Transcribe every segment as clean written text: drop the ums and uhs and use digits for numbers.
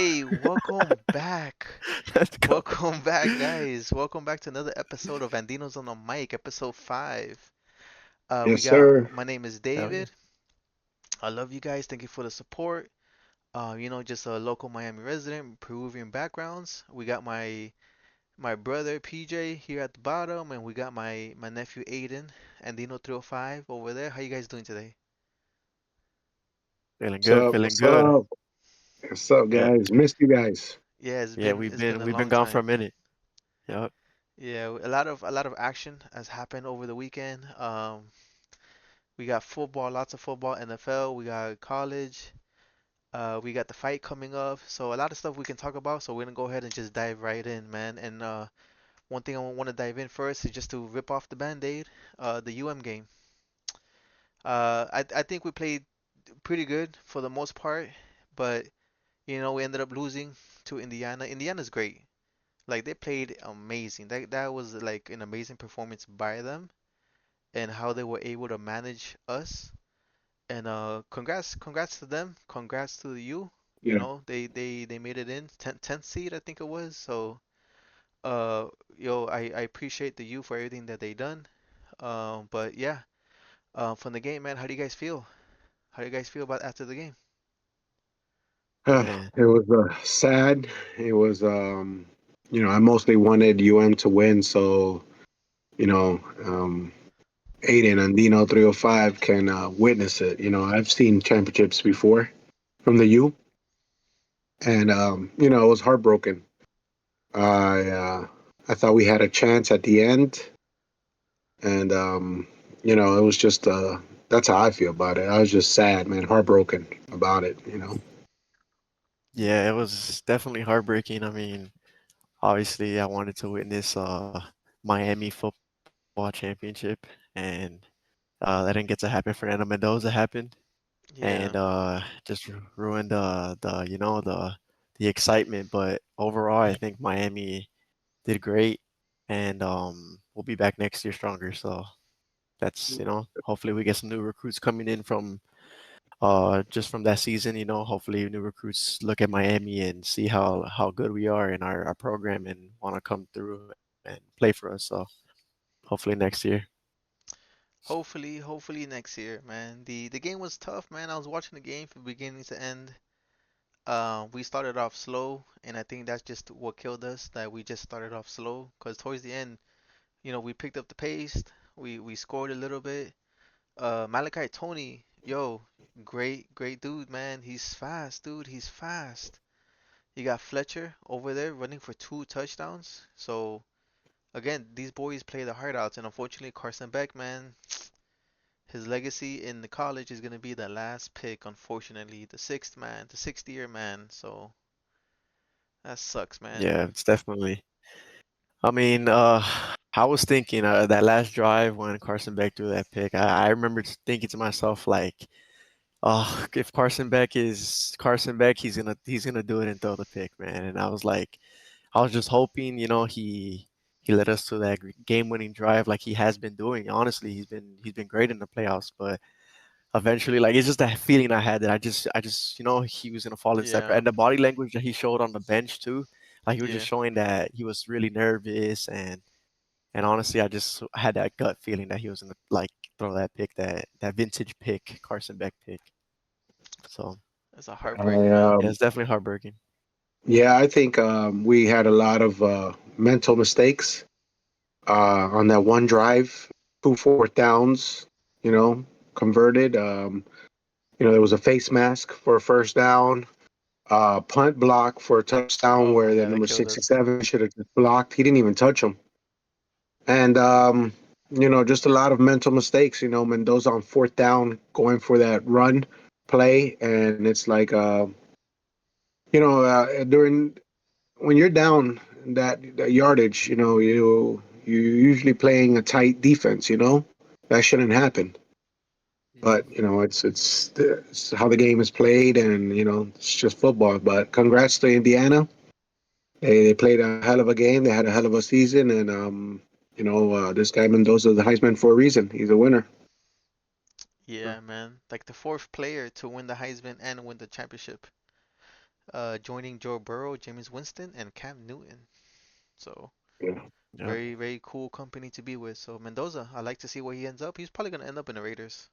Hey, welcome back. Let's go. Welcome back, guys. Welcome back to another episode of Andino's on the Mic, episode 5. We Yes, got, sir. my name is Hell yeah. David. I love you guys. Thank you for the support. Just a local Miami resident, Peruvian backgrounds. We got my brother PJ here at the bottom, and we got my nephew Aiden, Andino 305 over there. How you guys doing today? Feeling What's good, up? feeling What's good. up? What's up, Yeah, guys? Missed you guys. Yeah, yeah, it's been a we've been long gone for a time. minute. Yep. Yeah, a lot of action has happened over the weekend. We got football, lots of football, NFL, we got college, we got the fight coming up. So a lot of stuff we can talk about. So we're gonna go ahead and just dive right in, man. And one thing I want to dive in first is just to rip off the band-aid, the UM game. I think we played pretty good for the most part, but we ended up losing to Indiana. Indiana's great. Like they played amazing. That was like an amazing performance by them and how they were able to manage us. And congrats to them. Congrats to you. You Yeah. know, they made it in 10th seed, I think it was. So, uh, I appreciate the you for everything that they done. But yeah, from the game, man, how do you guys feel? How do you guys feel about after the game? Man. It was sad. It was, I mostly wanted UM to win, so you know, Aiden and Dino 305 can witness it. I've seen championships before from the U, and I was heartbroken. I uh, I thought we had a chance at the end, and it was just that's how I feel about it. I was just sad, man, heartbroken about it. Yeah, it was definitely heartbreaking. I mean, obviously I wanted to witness Miami football championship and that didn't get to happen. Fernando Mendoza happened and Yeah. just ruined the excitement, but overall I think Miami did great and we'll be back next year stronger. So that's, hopefully we get some new recruits coming in from just from that season. Hopefully new recruits look at Miami and see how good we are in our program and want to come through and play for us. So hopefully next year. Hopefully next year, man. The game was tough, man. I was watching the game from beginning to end. We started off slow, and I think that's just what killed us, that we just started off slow. Because towards the end, we picked up the pace. We scored a little bit. Malachi Tony, yo, great dude, man. He's fast, dude. He's fast. You got Fletcher over there running for 2 touchdowns. So again, these boys play the heart out, and unfortunately, Carson Beck, man, his legacy in the college is gonna be the last pick. Unfortunately, the sixth man, the sixth year man. So that sucks, man. Yeah, it's definitely. I mean, I was thinking that last drive when Carson Beck threw that pick. I remember thinking to myself like, oh, if Carson Beck is Carson Beck, he's gonna do it and throw the pick, man. And I was just hoping, he led us to that game-winning drive like he has been doing. Honestly, he's been great in the playoffs, but eventually, like it's just that feeling I had that I just he was gonna fall in step. Yeah, And the body language that he showed on the bench too, like he was just yeah. showing that he was really nervous and honestly, I just had that gut feeling that he was gonna like throw that pick, that vintage pick, Carson Beck pick. So It's a I heartbreaker, man. yeah, it's definitely heartbreaking. Yeah, I think we had a lot of mental mistakes on that one drive, two fourth downs, you know, converted. There was a face mask for a first down, punt block for a touchdown Oh where the yeah, that number killed six and us. seven should have just blocked. He didn't even touch him. And, just a lot of mental mistakes. Mendoza on fourth down going for that run play. And it's like, during when you're down that yardage, you usually playing a tight defense. That shouldn't happen. But Mhm. it's how the game is played, and it's just football. But congrats to Indiana. They played a hell of a game. They had a hell of a season, and this guy Mendoza is the Heisman for a reason. He's a winner. Yeah, man. Like the fourth player to win the Heisman and win the championship. joining Joe Burrow, Jameis Winston, and Cam Newton. So Yeah. Yep, very, very cool company to be with. So Mendoza, I like to see where he ends up. He's probably gonna end up in the Raiders.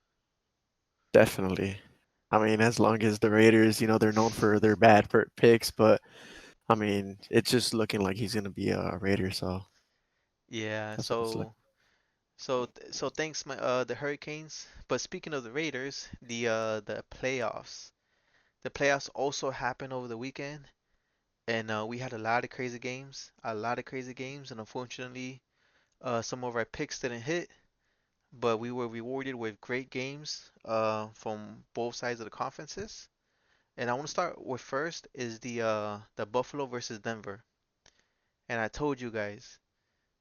definitely. I mean, as long as the Raiders, they're known for their bad picks, but I mean, it's just looking like he's gonna be a Raider, so Yeah. that's what it's looking. So thanks my the Hurricanes. But speaking of the Raiders, the playoffs. The playoffs also happened over the weekend, and we had a lot of crazy games, and unfortunately, some of our picks didn't hit, but we were rewarded with great games from both sides of the conferences. And I want to start with first is the Buffalo versus Denver. And I told you guys,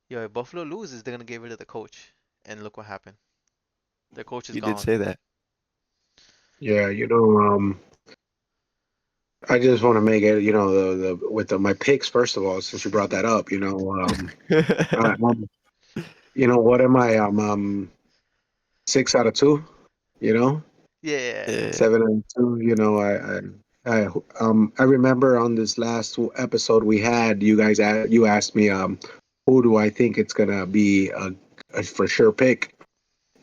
yo, if Buffalo loses, they're gonna get rid of the coach. And look what happened. The coach is You did gone. say that. Yeah, I just want to make it, the with my picks first of all, since you brought that up, what am I? I'm 6 out of 2. You know, Yeah. Yeah, 7 and 2. I remember on this last episode we had, you asked me, who do I think it's gonna be a for sure pick,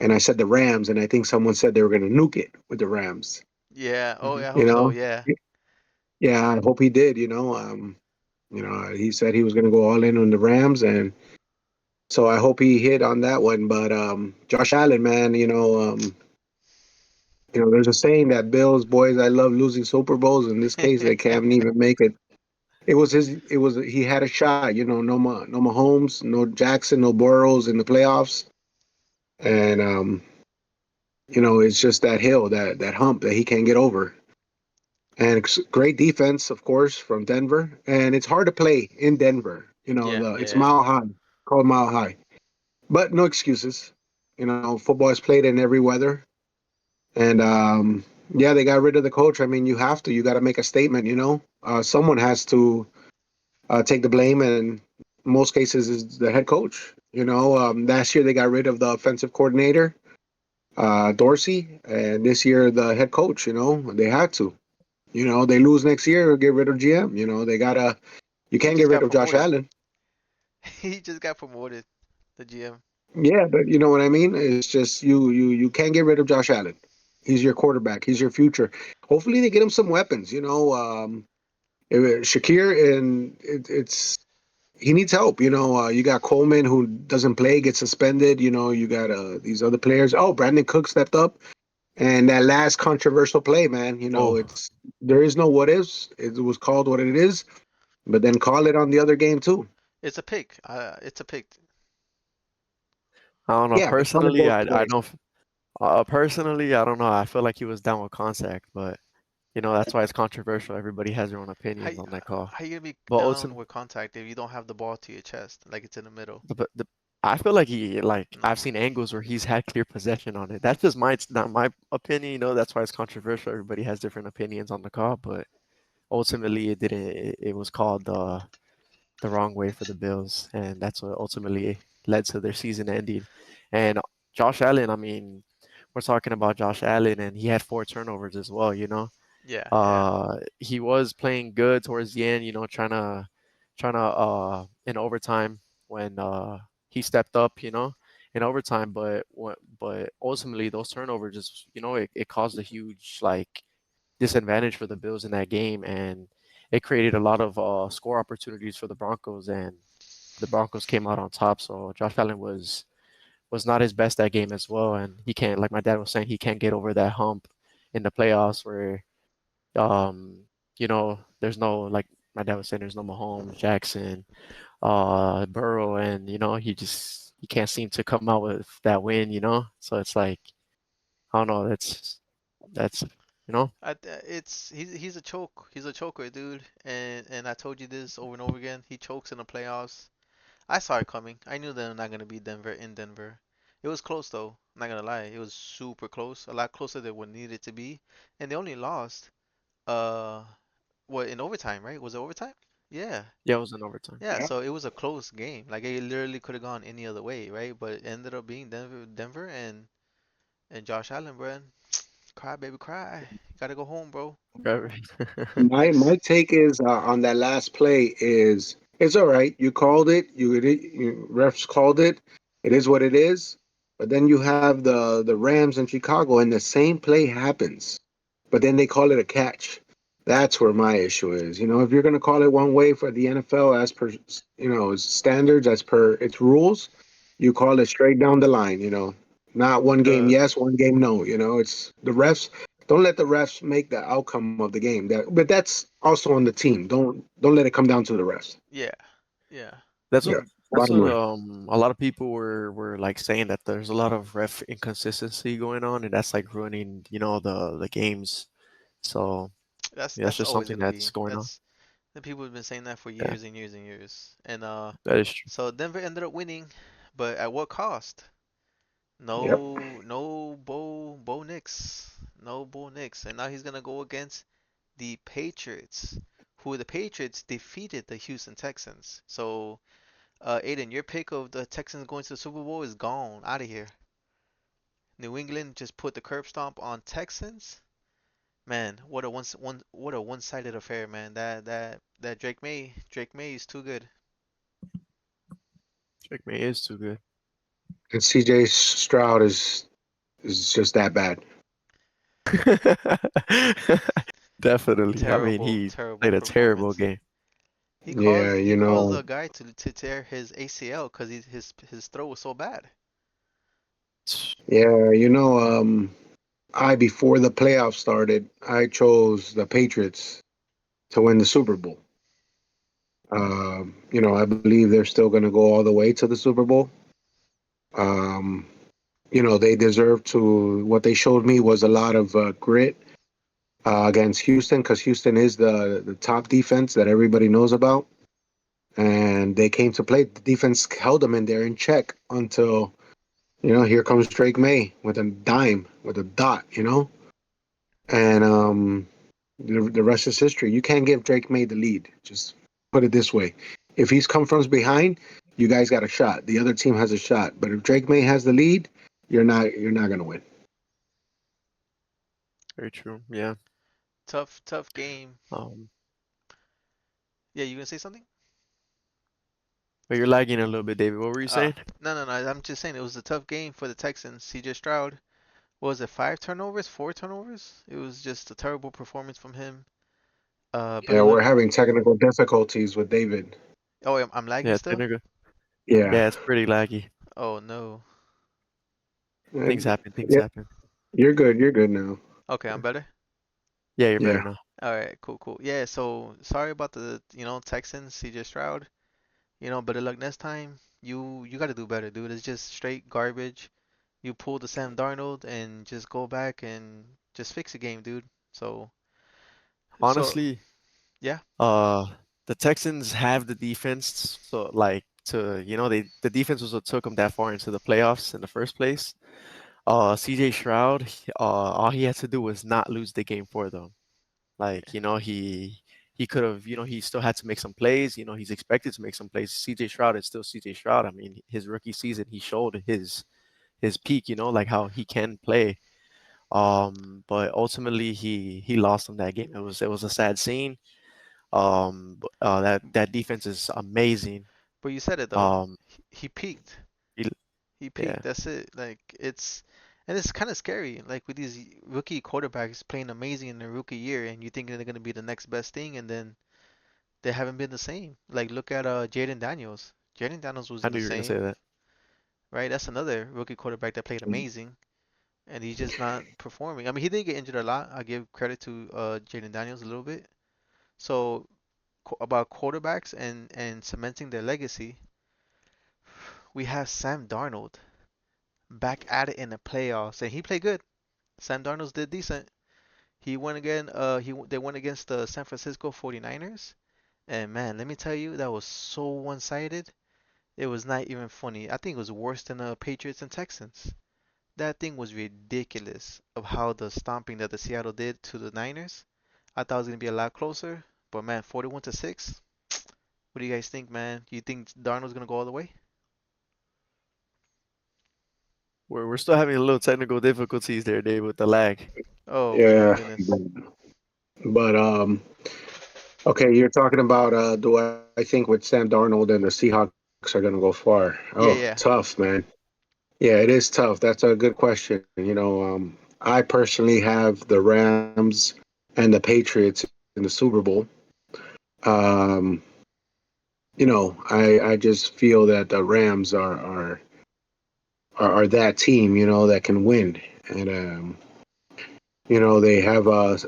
and I said the Rams, and I think someone said they were gonna nuke it with the Rams. Yeah. Oh, hmm yeah, I You hope so. know, Yeah. yeah, I hope he did. He said he was gonna go all in on the Rams, and so I hope he hit on that one. But Josh Allen, man, there's a saying that Bills boys, I love losing Super Bowls. In this case, they can't even make it. He had a shot. No Mahomes, no Jackson, no Burrows in the playoffs, and it's just that hill, that hump that he can't get over. And great defense, of course, from Denver, and it's hard to play in Denver. Yeah. It's Yeah. mile high, called mile high, but no excuses. Football is played in every weather. And yeah, they got rid of the coach. I mean, you have to. You got to make a statement. Someone has to take the blame, and in most cases is the head coach. Last year they got rid of the offensive coordinator, Dorsey, and this year the head coach. They had to. They lose next year, get rid of GM. They gotta. You He can't get just rid got of Josh promoted. Allen. He just got promoted, the GM. Yeah, but you know what I mean. It's just you can't get rid of Josh Allen. He's your quarterback. He's your future. Hopefully they get him some weapons. Shakir, and it's he needs help. You got Coleman who doesn't play, gets suspended. You got these other players. Oh, Brandon Cook stepped up, and that last controversial play, man. Oh, It's there is no what ifs. It was called what it is, but then call it on the other game too. It's a pick. It's a pick. I don't know. Yeah, but call it Personally, both I ways. don't. Personally, I don't know. I feel like he was down with contact, but that's why it's controversial. Everybody has their own How opinions on that call. how you gonna be But down ultimately, with contact if you don't have the ball to your chest, like it's in the middle? I feel like I've No. seen angles where he's had clear possession on it. That's just it's not my opinion. That's why it's controversial. Everybody has different opinions on the call, but ultimately it didn't. It was called the wrong way for the Bills, and that's what ultimately led to their season ending. And Josh Allen, I mean, we're talking about Josh Allen, and he had 4 turnovers as well. Yeah, yeah. He was playing good towards the end. Trying to in overtime when he stepped up. In overtime, but ultimately those turnovers just it caused a huge disadvantage for the Bills in that game, and it created a lot of score opportunities for the Broncos, and the Broncos came out on top. So Josh Allen was not his best that game as well, and he can't, like my dad was saying, he can't get over that hump in the playoffs where there's no, like my dad was saying, there's no Mahomes, Jackson, Burrow, and he can't seem to come out with that win. So it's like I don't know, that's you know It's he's a choke. He's a choker, dude. And I told you this over and over again. He chokes in the playoffs. I saw it coming. I knew they were not gonna beat Denver in Denver. It was close though. I'm not gonna lie. It was super close. A lot closer than what needed to be. And they only lost. Uh, what in overtime, right? Was it overtime? Yeah. yeah, it was in overtime. Yeah, so it was a close game. Like it literally could have gone any other way, right? But it ended up being Denver and Josh Allen, bro. Cry, baby, cry. You gotta go home, bro. My take is on that last play is it's all right. You called it. You refs called it. It is what it is. But then you have the Rams in Chicago, and the same play happens, but then they call it a catch. That's where my issue is. You know, if you're going to call it one way for the NFL as per standards, as per its rules, you call it straight down the line. You know, not one game The yes, one game no. You know, it's the refs. Don't let the refs make the outcome of the game. But that's also on the team. Don't let it come down to the refs. Yeah, yeah. That's what Yeah, that's bottom what line. a lot of people were like saying that there's a lot of ref inconsistency going on, and that's like ruining, the games. So That's yeah, that's that's just always something gonna that's be. going on. That's the people have been saying that for Yeah, years and years and years. And that is true. so Denver ended up winning, but at what cost? Yep. No Bo Nix, no Bo Nix, and now he's gonna go against the Patriots, who the Patriots defeated the Houston Texans. So, Aiden, your pick of the Texans going to the Super Bowl is gone, out of here. New England just put the curb stomp on Texans. Man, what a one-sided affair, man. That Drake May is too good. Drake May is too good. And CJ Stroud is just that bad. Definitely. I mean, Terrible, he terrible played a terrible performance. game. Yeah, He you caused know. a guy to tear his ACL because his throw was so bad. Yeah, I before the playoffs started, I chose the Patriots to win the Super Bowl. I believe they're still going to go all the way to the Super Bowl. Um, they deserve to. What they showed me was a lot of grit against Houston because Houston is the top defense that everybody knows about, and they came to play. The defense held them in there in check until here comes Drake May with a dime with a dot. And the rest is history. You can't give Drake May the lead. Just put it this way: if he's come from behind, you guys got a shot. The other team has a shot. But if Drake May has the lead, you're not gonna win. Very true. Yeah. Tough game. Um, Yeah, you gonna say something? but you're lagging a little bit, David. What were you saying? No. I'm just saying it was a tough game for the Texans. CJ Stroud, what was it, 5 turnovers, 4 turnovers? It was just a terrible performance from him. But Yeah, it we're looked. having technical difficulties with David. Oh, I'm lagging Yeah, still. technical. Yeah, Yeah, it's pretty laggy. Oh no. Uh, Things happen. Things yeah, happen. you're good. You're good now. Okay, I'm better. Yeah, you're better Yeah, now. All right, cool. Yeah, so sorry about the Texans, CJ Stroud. Better luck next time. You got to do better, dude. It's just straight garbage. You pull the Sam Darnold and just go back and just fix the game, dude. So Honestly, yeah, uh, the Texans have the defense, so like the defense was what took them that far into the playoffs in the first place. CJ Stroud, all he had to do was not lose the game for them. Like, he could have, he still had to make some plays. He's expected to make some plays. CJ Stroud is still CJ Stroud. I mean, his rookie season, he showed his peak, like how he can play. But ultimately he lost them that game. It was a sad scene. That defense is amazing. but you said it though. Um, He peaked. he, He yeah, peaked. That's it. Like and it's kind of scary. Like with these rookie quarterbacks playing amazing in their rookie year, and you think they're gonna be the next best thing, and then they haven't been the same. Like look at Jaden Daniels. Jaden Daniels I wasn't knew the you were gonna same, say that. right? That's another rookie quarterback that played amazing, and he's just not performing. I mean, he did get injured a lot. I give credit to Jaden Daniels a little bit. So about quarterbacks and cementing their legacy, we have Sam Darnold back at it in the playoffs, and he played good. Sam Darnold did decent. He went again. They went against the San Francisco 49ers, and man, let me tell you, that was so one-sided. It was not even funny. I think it was worse than the Patriots and Texans. That thing was ridiculous of how the stomping that the Seattle did to the Niners. I thought it was gonna be a lot closer, but man, 41-6. What do you guys think, man? Do you think Darnold's gonna go all the way? We're still having a little technical difficulties there, Dave, with the lag. Oh my Yeah, goodness. but okay, you're talking about do I think with Sam Darnold and the Seahawks are going to go far? Oh, Yeah, tough, yeah. man. Yeah, it is tough. That's a good question. I personally have the Rams and the Patriots in the Super Bowl. Um, I just feel that the Rams are that team, that can win, and they have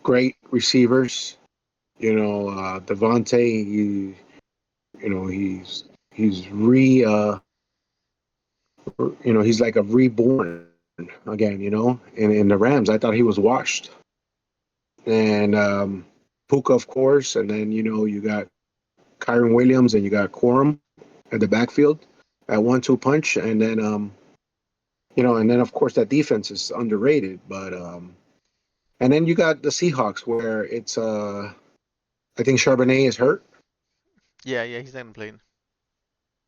great receivers. Devontae, he's he's like a reborn again. In the Rams, I thought he was washed, and Puka, of course, and then you got Kyron Williams and you got Quorum at the backfield at 1-2 punch, and then and then of course that defense is underrated, but and then you got the Seahawks where it's I think Charbonnet is hurt. Yeah, yeah, he's not gonna play.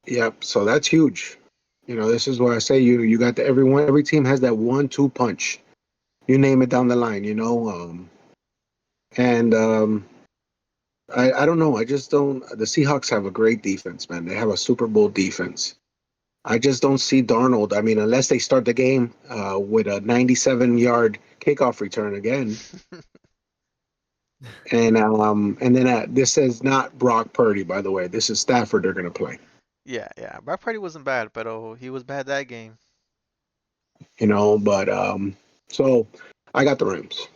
Yep, so that's huge. This is why I say you got every team has that 1-2 punch. You name it down the line, and I don't know. I just don't. The Seahawks have a great defense, man. They have a Super Bowl defense. I just don't see Darnold. I mean, unless they start the game with a 97-yard kickoff return again, and then this is not Brock Purdy, by the way. This is Stafford they're gonna play. Yeah, yeah. Brock Purdy wasn't bad, but oh, he was bad that game. But so I got the Rams.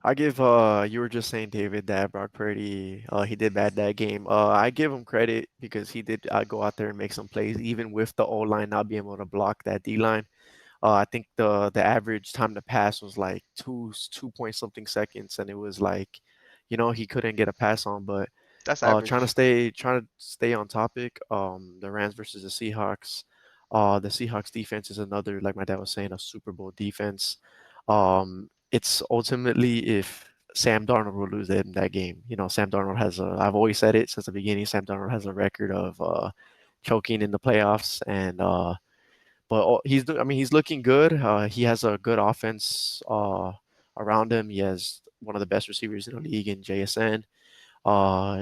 I give you were just saying, David, that Brock Purdy he did bad that game. I give him credit because he did go out there and make some plays, even with the O line not being able to block that D line. I think the average time to pass was like two point something seconds, and it was like, he couldn't get a pass on. But That's trying to average. stay on topic. The Rams versus the Seahawks. The Seahawks defense is another, like my dad was saying, a Super Bowl defense. It's ultimately if Sam Darnold will lose that game. Sam Darnold has a. I've always said it since the beginning. Sam Darnold has a record of choking in the playoffs, and but I mean, he's looking good. He has a good offense around him. He has one of the best receivers in the league in JSN.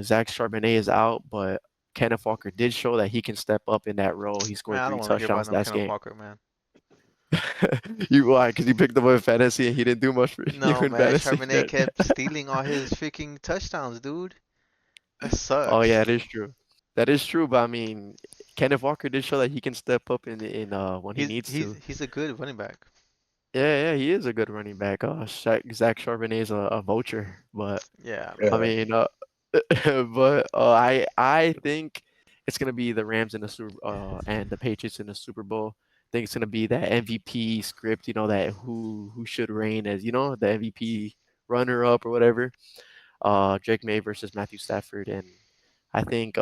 Zach Charbonnet is out, but Kenneth Walker did show that he can step up in that role. He Man, scored I don't three want to hear about touchdowns no last Kenneth game. Walker, man. You why? Because you picked him up in fantasy and he didn't do much for you No, in man. fantasy. Charbonnet kept stealing all his freaking touchdowns, dude. That Oh sucks. yeah, it is true. That is true, but I mean, Kenneth Walker did show that he can step up in when he He's needs he's to. he's a good running back. Yeah, he is a good running back. Zach Charbonnet is a vulture, but Yeah, I man. Yeah. mean, but I think it's gonna be the Rams in the Super and the Patriots in the Super Bowl. I think it's gonna be that MVP script, that who should reign as the MVP runner up or whatever. Drake May versus Matthew Stafford, and I think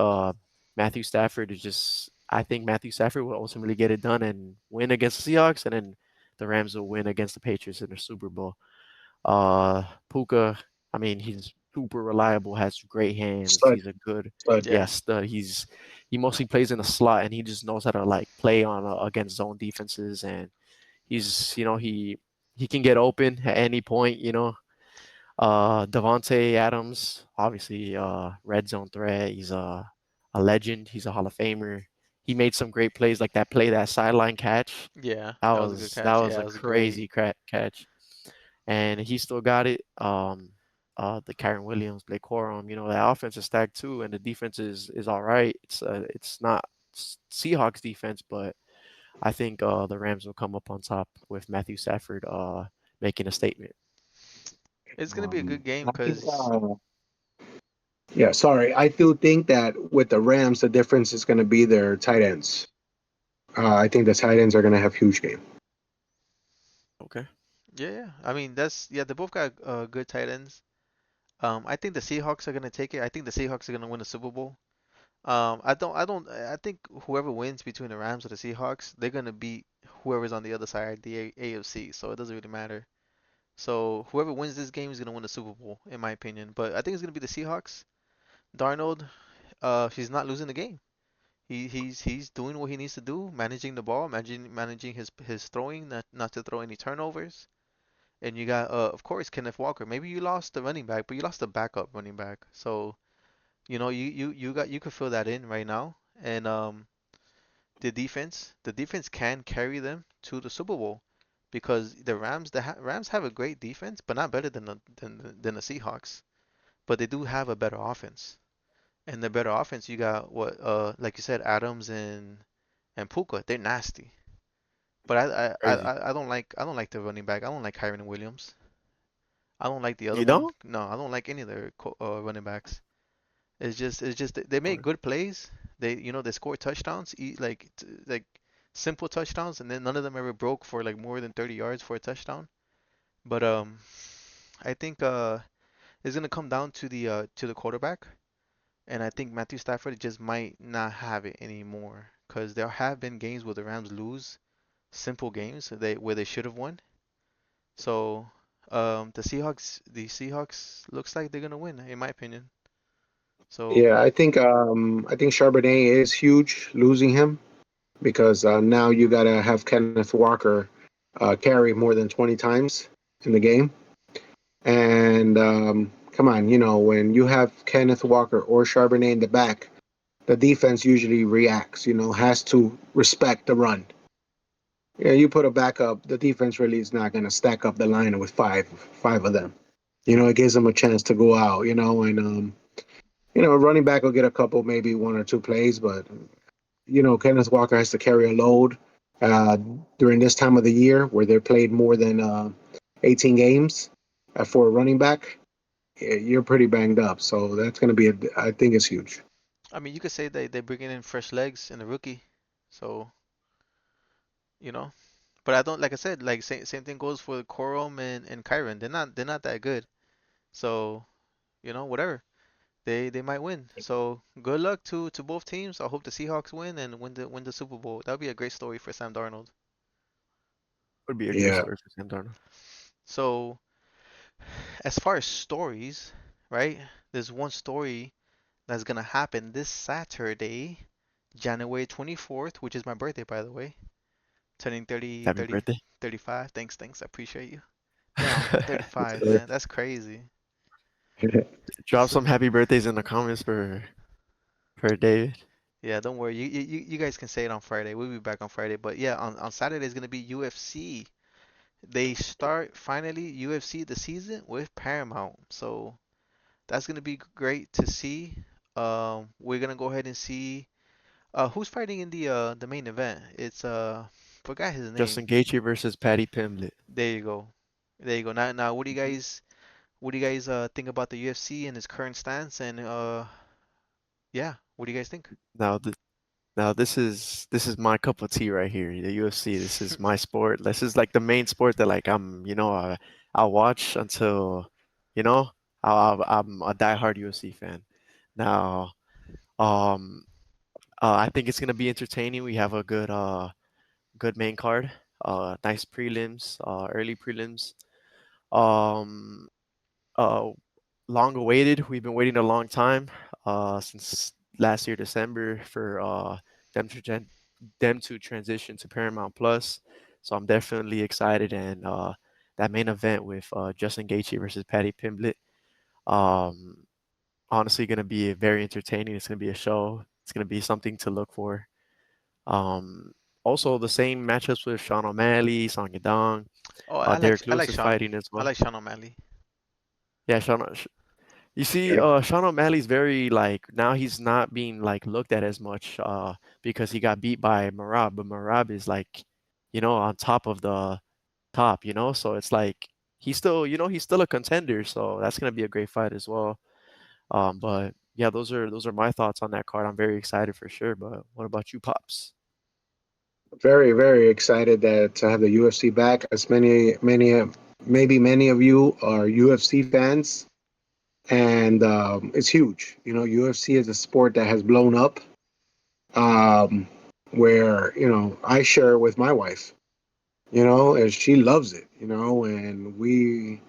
Matthew Stafford is just. I think Matthew Stafford will ultimately get it done and win against the Seahawks, and then the Rams will win against the Patriots in the Super Bowl. Puka, I mean, he's super reliable, has great hands. Stud, He's a good, stud. Yeah. yes, he mostly plays in the slot, and he just knows how to like play on against zone defenses, and he's he can get open at any point. Devontae Adams, obviously, red zone threat. He's a legend. He's a Hall of Famer. He made some great plays, like that sideline catch. Yeah, That that was a good was that catch. was Yeah, a it was great. crazy catch, and he still got it. The Kyron Williams, Blake Corum, that offense is stacked too, and the defense is all right. It's not Seahawks defense, but I think the Rams will come up on top with Matthew Stafford making a statement. It's gonna be a good game I think, because yeah, sorry. I do think that with the Rams, the difference is going to be their tight ends. I think the tight ends are going to have huge game. Okay. yeah, yeah. I mean that's yeah. They both got good tight ends. I think the Seahawks are gonna take it. I think the Seahawks are gonna win the Super Bowl. I think whoever wins between the Rams or the Seahawks, they're gonna beat whoever's on the other side, the AFC. So it doesn't really matter. So whoever wins this game is gonna win the Super Bowl, in my opinion. But I think it's gonna be the Seahawks. Darnold, he's not losing the game. He's doing what he needs to do, managing the ball, managing his throwing, not to throw any turnovers. And you got of course Kenneth Walker. Maybe you lost the running back, but you lost the backup running back. So you could fill that in right now. And the defense can carry them to the Super Bowl because the Rams have a great defense, but not better than the Seahawks. But they do have a better offense. And the better offense, you got what like you said, Adams and Puka. They're nasty. But Crazy. I don't like the running back. I don't like Kyron Williams. I don't like the other You one. know? No, I don't like any of their running backs. It's just they make good plays. They score touchdowns, like simple touchdowns, and then none of them ever broke for like more than 30 yards for a touchdown. But I think it's gonna come down to the quarterback, and I think Matthew Stafford just might not have it anymore because there have been games where the Rams lose simple games where they should have won. So the Seahawks looks like they're gonna win in my opinion. So Yeah, I think Charbonnet is huge losing him because now you gotta have Kenneth Walker carry more than 20 times in the game. And come on, when you have Kenneth Walker or Charbonnet in the back, the defense usually reacts. Has to respect the run. Yeah, you put a backup, the defense really is not going to stack up the line with five of them. It gives them a chance to go out. And a running back will get a couple, maybe one or two plays, but Kenneth Walker has to carry a load uh, during this time of the year where they're played more than 18 games for a running back. You're pretty banged up, so that's going to be I think it's huge. I mean, you could say they're bringing in fresh legs in the rookie. So you know, but I don't like I said like same thing goes for Corum and Kyron. They're not that good. So whatever. They might win. So good luck to both teams. I hope the Seahawks win and win the Super Bowl. That would be a great story for Sam Darnold. Would be a great Yeah. story for Sam Darnold. So as far as stories, right? There's one story that's gonna happen this Saturday, January 24th, which is my birthday, by the way. Turning 30, Happy 30, birthday. 35. Thanks. I appreciate you. Damn, It's 35, good. man. That's crazy. Drop So, some happy birthdays in the comments for David. yeah, don't worry. You guys can say it on Friday. We'll be back on Friday. But yeah, on Saturday is gonna be UFC. They start finally UFC the season with Paramount. So that's gonna be great to see. We're gonna go ahead and see who's fighting in the main event. It's forgot his Justin name. Gaethje versus Patty Pimblett. There you go. There you go. Now what do you guys think about the UFC and its current stance and yeah, what do you guys think? Now, now this is my cup of tea right here. The UFC. This is my sport. This is like the main sport that like I'll watch until you know I'm a diehard UFC fan. Now, um, I think it's gonna be entertaining. We have a good main card. Nice prelims. Early prelims. Um, uh, Long awaited. We've been waiting a long time, since last year December for them to them to transition to Paramount Plus. So I'm definitely excited, and that main event with Justin Gaethje versus Patty Pimblett, um, honestly, going to be very entertaining. It's going to be a show. It's going to be something to look for. Um, Also, the same matchups with Sean O'Malley, Song Yadong, Oh, I like Derek I like Lewis is Sean. fighting as I well. like Sean O'Malley. Yeah, you see, Yeah. Sean O'Malley's very like now he's not being like looked at as much because he got beat by Marab, but Marab is like, on top of the top. So it's like he's still a contender, so that's gonna be a great fight as well. But yeah, those are my thoughts on that card. I'm very excited for sure. But what about you, Pops? Very, very excited that to have the UFC back. As maybe many of you are UFC fans, and it's huge. UFC is a sport that has blown up, um, where I share with my wife. And she loves it. And we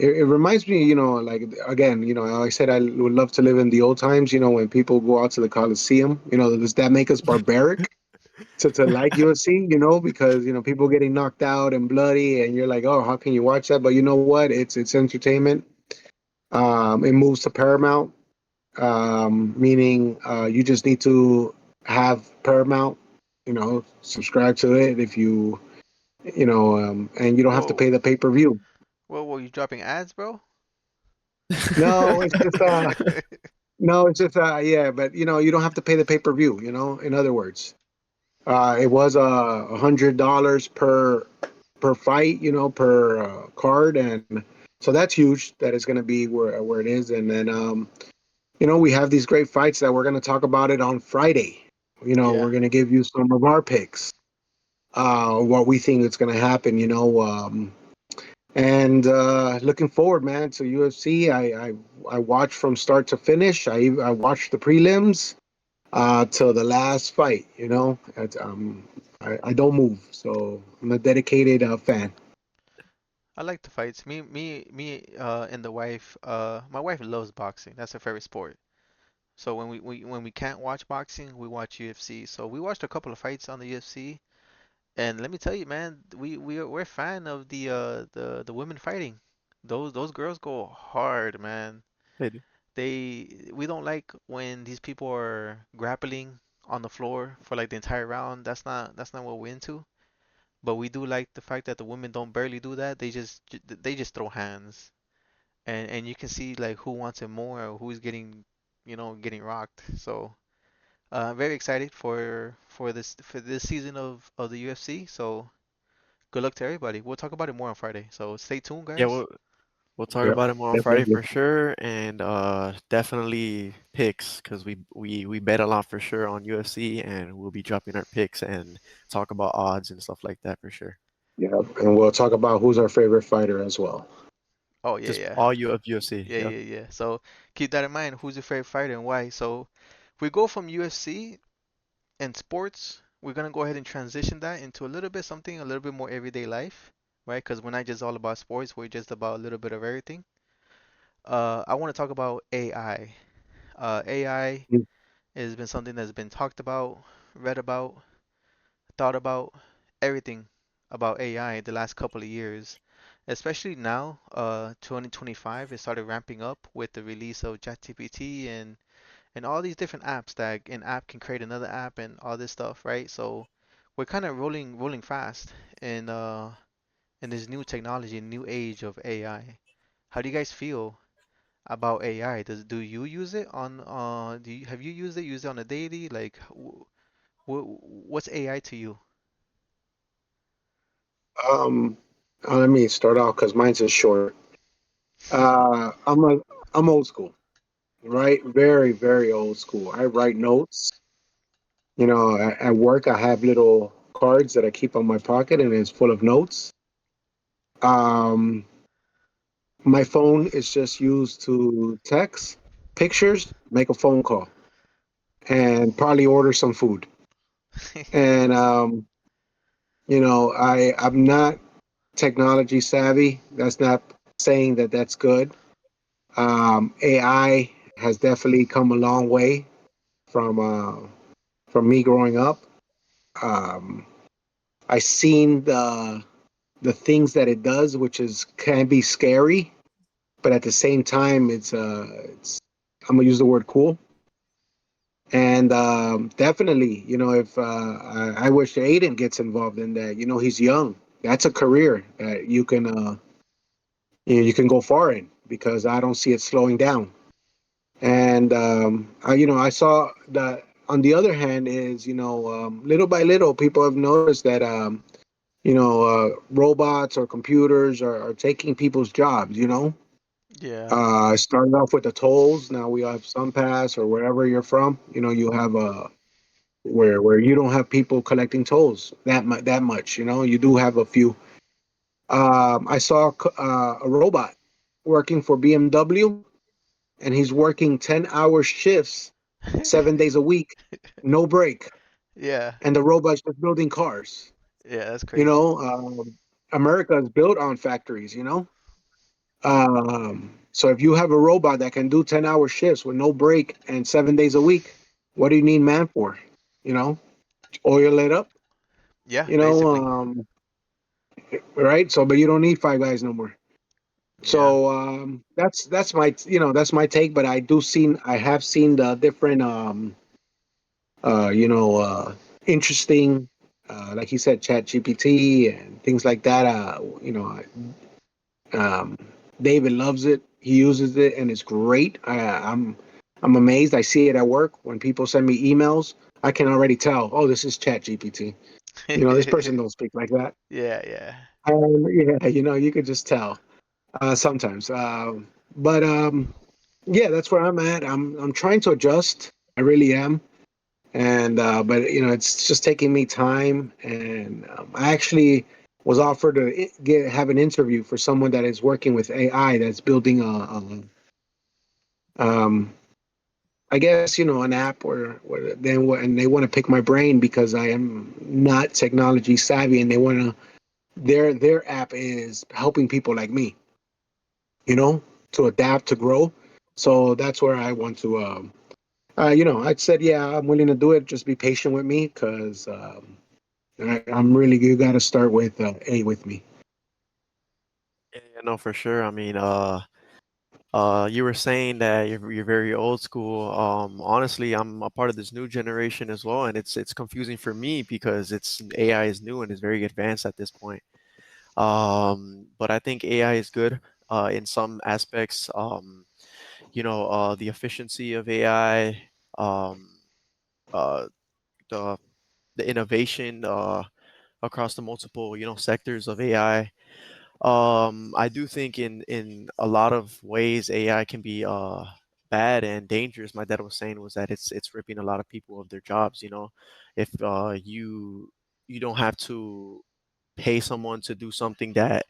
it reminds me, like again, I said I would love to live in the old times. When people go out to the Coliseum, does that make us barbaric to like UFC? Because people getting knocked out and bloody, and you're like, oh, how can you watch that? But you know what? It's entertainment. It moves to Paramount, meaning you just need to have Paramount. Subscribe to it if and you don't have to pay Whoa, the pay-per-view. whoa, you dropping ads, bro? No, it's just no, it's just yeah, but you don't have to pay the pay-per-view. In other words, it was $100 per fight, per card, and so that's huge. That is going to be where it is, and then we have these great fights that we're going to talk about it on Friday. Yeah, We're going to give you some of our picks, what we think is going to happen. And looking forward, man, to UFC. I watched from start to finish. I watched the prelims till the last fight. I don't move, so I'm a dedicated fan. I like the fights. And the wife. My wife loves boxing. That's her favorite sport. So when we can't watch boxing, we watch UFC. So we watched a couple of fights on the UFC, and let me tell you, man, we're a fan of the women fighting. Those girls go hard, man. They do. We don't like when these people are grappling on the floor for like the entire round. That's not what we're into. But we do like the fact that the women don't barely do that. They just throw hands, and you can see like who wants it more or who's getting rocked. So very excited for this season of the UFC. So good luck to everybody. We'll talk about it more on Friday. So stay tuned, Yeah, guys. we'll talk Yep, about it more on Friday definitely. for sure, and definitely picks because we bet a lot for sure on UFC, and we'll be dropping our picks and talk about odds and stuff like that for sure. Yep, and we'll talk about who's our favorite fighter as well. Oh yeah, Just yeah. all you of UFC. Yeah, Yep. yeah, yeah. So keep that in mind. Who's your favorite fighter and why? So if we go from UFC and sports, we're gonna go ahead and transition that into a little bit something a little bit more everyday life, right? Because we're not just all about sports. We're just about a little bit of everything. I want to talk about AI. AI has been something that's been talked about, read about, thought about, everything about AI the last couple of years. Especially now, 2025, it started ramping up with the release of ChatGPT and all these different apps that an app can create another app and all this stuff, right? So we're kind of rolling fast in this new technology, new age of AI. How do you guys feel about AI? Do you use it on have you used it on a daily? Like what's AI to you? Um, Let me start off because mine's is short. I'm old school, right? Very, very old school. I write notes. At work, I have little cards that I keep on my pocket, and it's full of notes. Um, my phone is just used to text, pictures, make a phone call, and probably order some food. And I'm not technology savvy. That's not saying that that's good. AI has definitely come a long way from from me growing up. Um, I seen the things that it does, which is can be scary, but at the same time, it's I'm gonna use the word cool. And definitely, if I wish Aiden gets involved in that. He's young. That's a career that you can go far in because I don't see it slowing down. And I saw that on the other hand is little by little people have noticed that robots or computers are taking people's jobs. Yeah. Starting off with the tolls. Now we have SunPass or wherever you're from. You have where you don't have people collecting tolls that much. You do have a few. I saw a robot working for BMW, and he's working 10-hour shifts, 7 days a week, no break, Yeah. and the robot's just building cars. Yeah, that's You crazy. know, America is built on factories. So if you have a robot that can do 10-hour shifts with no break and 7 days a week, what do you need man for? You know, oil it up. Yeah, You know, basically. right? So, but you don't need five guys no more. Yeah. So that's my that's my take. But I have seen the different you know interesting like you said, Chat GPT and things like that. Um, David loves it. He uses it, and it's great. I'm amazed. I see it at work when people send me emails. I can already tell. Oh, this is Chat GPT. This person don't speak like that. Yeah, yeah. Yeah, you could just tell sometimes. But yeah, that's where I'm at. I'm trying to adjust. I really am. And but it's just taking me time. And I actually was offered to have an interview for someone that is working with AI that's building um, I guess an app where and they want to pick my brain because I am not technology savvy, and they want to their app is helping people like me, you know, to adapt to grow. So that's where I want to. I said, yeah, I'm willing to do it. Just be patient with me, because I'm really. You got to start with A with me. Yeah, yeah, no, for sure. I mean, you were saying that you're very old school. Honestly, I'm a part of this new generation as well, and it's confusing for me because it's AI is new and is very advanced at this point. But I think AI is good in some aspects. The efficiency of AI, um, uh, the the innovation across the multiple sectors of AI. I do think in a lot of ways AI can be bad and dangerous. My dad was saying was that it's ripping a lot of people of their jobs. If you don't have to pay someone to do something that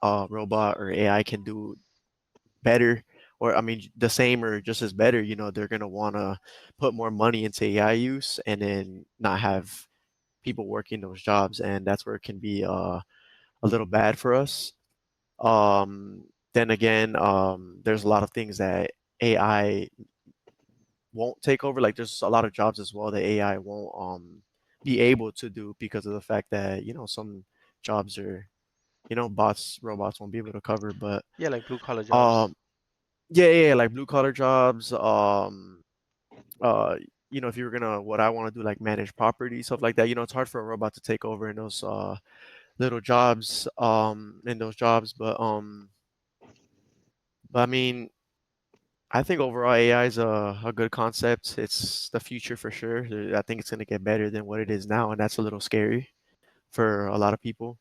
robot or AI can do better, or I mean the same or just as better, they're gonna want to put more money into AI use and then not have people working those jobs, and that's where it can be a little bad for us. Then again, there's a lot of things that AI won't take over. Like there's a lot of jobs as well that AI won't be able to do because of the fact that some jobs are robots won't be able to cover. But Yeah, like blue collar jobs. um, yeah, yeah, yeah, like blue collar jobs. Uh, if you were gonna what I want to do, like manage property, stuff like that. It's hard for a robot to take over in those little jobs, in those jobs. But I mean, I think overall AI is a good concept. It's the future for sure. I think it's gonna get better than what it is now, and that's a little scary for a lot of people.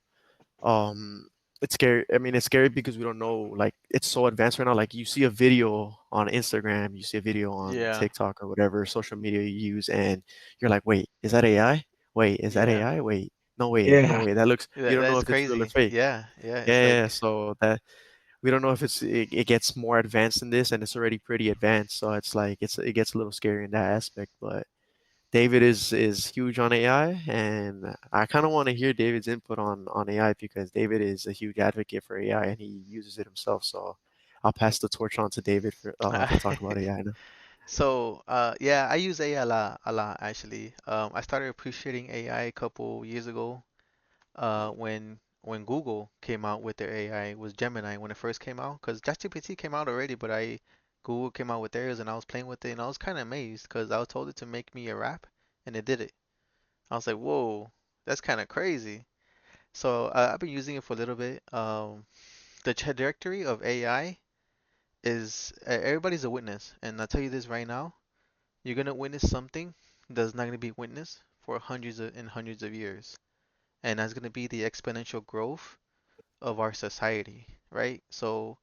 Um, it's scary. I mean, it's scary because we don't know. Like, it's so advanced right now. Like, you see a video on Instagram, you see a video on Yeah, TikTok or whatever social media you use, and you're like, wait, is that AI? Wait, is that yeah. AI? Wait, no, wait, no, Yeah, wait. That looks. You don't know That's if it's real or crazy. fake. Yeah, yeah. Yeah, It's yeah, yeah. like, So that we don't know if it gets more advanced than this, and it's already pretty advanced. So it's like it gets a little scary in that aspect. But David is huge on AI, and I kind of want to hear David's input on AI because David is a huge advocate for AI and he uses it himself. So I'll pass the torch on to David for to talk about AI now. so yeah, I use AI a lot actually. I started appreciating AI a couple years ago. When Google came out with their AI, it was Gemini when it first came out. Because ChatGPT came out already, but Google came out with theirs, and I was playing with it, and I was kind of amazed because I was told it to make me a rap, and it did it. I was like, whoa, that's kind of crazy. So I've been using it for a little bit. The trajectory of AI is everybody's a witness, and I'll tell you this right now, you're gonna witness something that's not gonna be witnessed for and hundreds of years, and that's gonna be the exponential growth of our society, right? So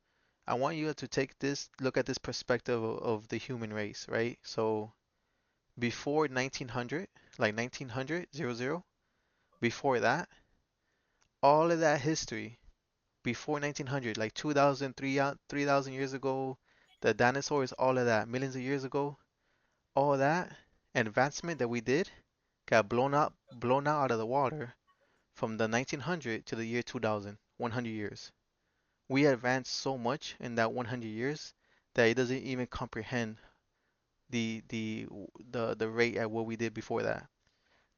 I want you to look at this perspective of the human race, right? So before 1900, like 1900, before that, all of that history, before 1900, like 2000, 3,000 years ago, the dinosaurs, all of that, millions of years ago, all that advancement that we did got blown out of the water from the 1900 to the year 2000, 100 years. We advanced so much in that 100 years that it doesn't even comprehend the the the rate at what we did before that.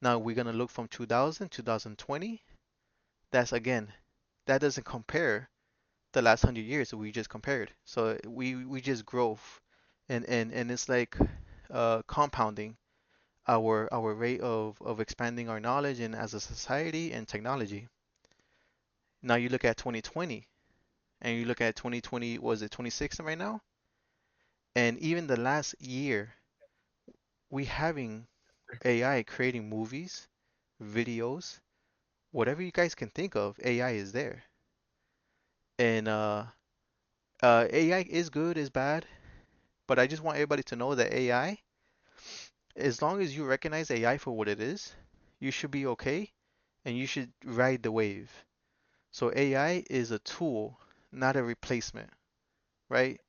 Now we're gonna look from 2000, 2020. That's again, that doesn't compare the last 100 years that we just compared. So we just growth, and it's like compounding our rate of expanding our knowledge and as a society and technology. Now you look at 2020 and you look at 2020, was it 26 right now? And even the last year, we having AI creating movies, videos, whatever you guys can think of, AI is there. And AI is good, is bad, but I just want everybody to know that AI, as long as you recognize AI for what it is, you should be okay and you should ride the wave. So AI is a tool, not a replacement, right?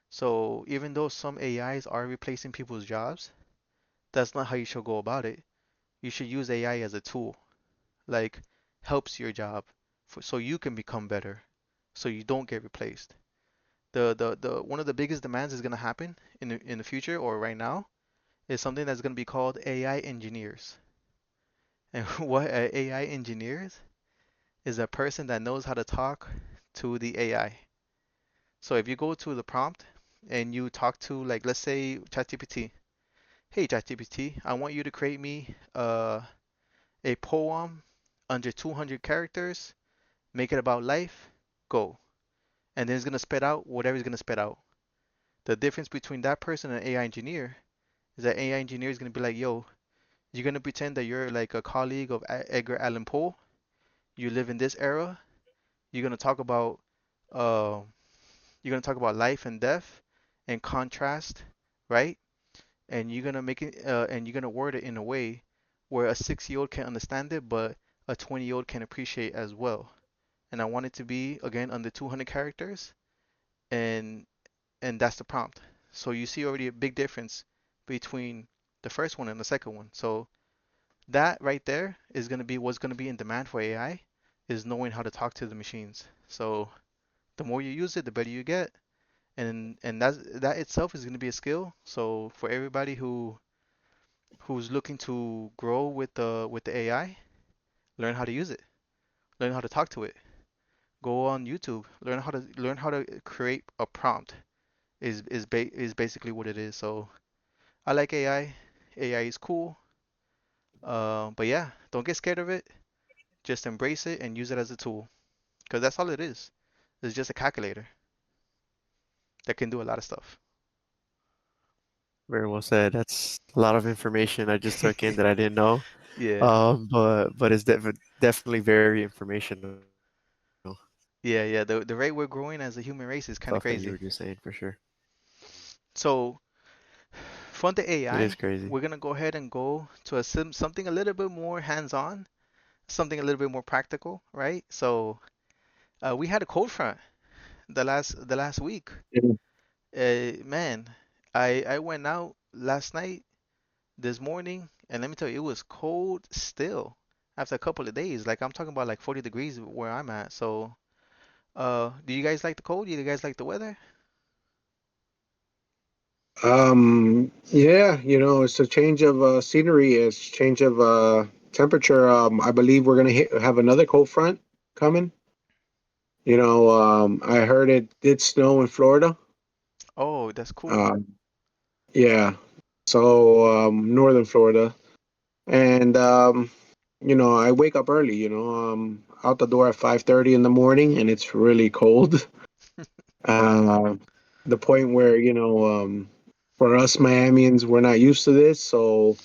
So even though some AIs are replacing people's jobs, that's not how you should go about it. You should use AI as a tool, like helps your job so you can become better, so you don't get replaced. The one of the biggest demands is gonna happen in the future or right now is something that's gonna be called AI engineers. And what a AI engineers is a person that knows how to talk to the AI. So if you go to the prompt and you talk to, like, let's say ChatGPT, hey ChatGPT, I want you to create me a poem under 200 characters, make it about life, go. And then it's gonna spit out whatever it's gonna spit out. The difference between that person and an AI engineer is that AI engineer is gonna be like, yo, you're gonna pretend that you're like a colleague of Edgar Allan Poe. You live in this era. You're gonna talk about uh, you're gonna talk about life and death and contrast, right? And you're gonna make it and you're gonna word it in a way where a 6-year-old can understand it, but a 20-year-old can appreciate as well. And I want it to be again under 200 characters, and that's the prompt. So you see already a big difference between the first one and the second one. So that right there is going to be what's going to be in demand for AI, is knowing how to talk to the machines. So the more you use it, the better you get, and that itself is going to be a skill. So for everybody who's looking to grow with the AI, learn how to use it, learn how to talk to it. Go on YouTube, learn how to create a prompt. Is basically what it is. So I like AI. AI is cool. But yeah, don't get scared of it. Just embrace it and use it as a tool, because that's all it is. It's just a calculator that can do a lot of stuff. Very well said. That's a lot of information I just took in that I didn't know. Yeah, But it's definitely very informational. yeah. The rate we're growing as a human Stuff race that is you were kind of just saying crazy. for sure. So from the It is AI, crazy. we're gonna go ahead and go to something a little bit more hands-on, something a little bit more practical, right? So we had a cold front the last week. Yeah. Man, I went out last night, this morning, and let me tell you, it was cold still after a couple of days. Like I'm talking about like 40 degrees where I'm at. So, do you guys like the cold? Do you guys like the weather? Yeah, it's a change of scenery, it's change of temperature. I believe we're gonna have another cold front coming. I heard it did snow in Florida. Oh, that's cool. Um, yeah, so northern Florida, and I wake up early. Out the door at 5:30 in the morning, and it's really cold. Uh, the point where for us Miamians, we're not used to this, so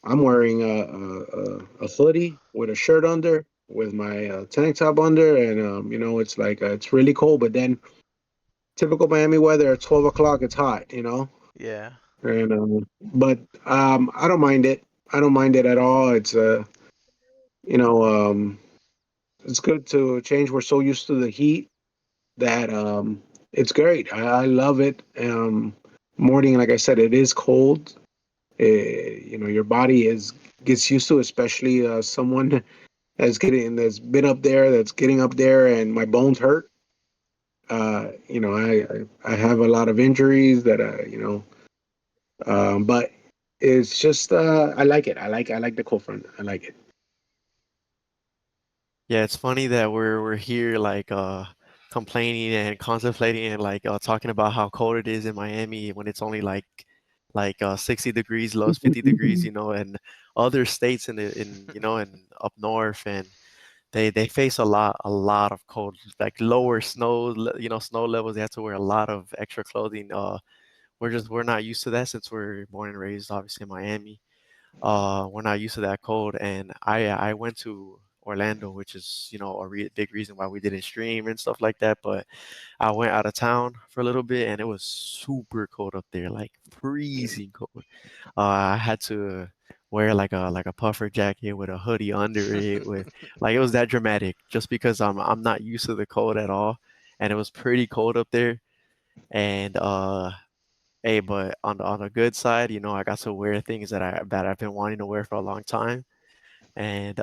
I'm wearing a hoodie with a shirt under, with my tank top under, and it's like it's really cold. But then typical Miami weather at 12 o'clock, it's hot, Yeah, and but I don't mind it. I don't mind it at all. It's you know it's good to change. We're so used to the heat that it's great. I love it. Morning, like I said, it is cold. Your body is gets used to, especially someone that's been up there, that's getting up there, and my bones hurt. I have a lot of injuries that but it's just I like it. I like the cold front. I like it. Yeah, it's funny that we're here like complaining and contemplating and like talking about how cold it is in Miami when it's only like 60 degrees, lows 50 degrees, and other states in in up north and they face a lot of cold, like lower snow levels. They have to wear a lot of extra clothing. We're not used to that since we're born and raised obviously in Miami. We're not used to that cold, and I went to Orlando, which is big reason why we didn't stream and stuff like that. But I went out of town for a little bit, and it was super cold up there, like freezing cold. I had to wear like a puffer jacket with a hoodie under it, with like it was that dramatic, just because I'm not used to the cold at all, and it was pretty cold up there, and hey, but on the good side, I got to wear things that I've been wanting to wear for a long time, and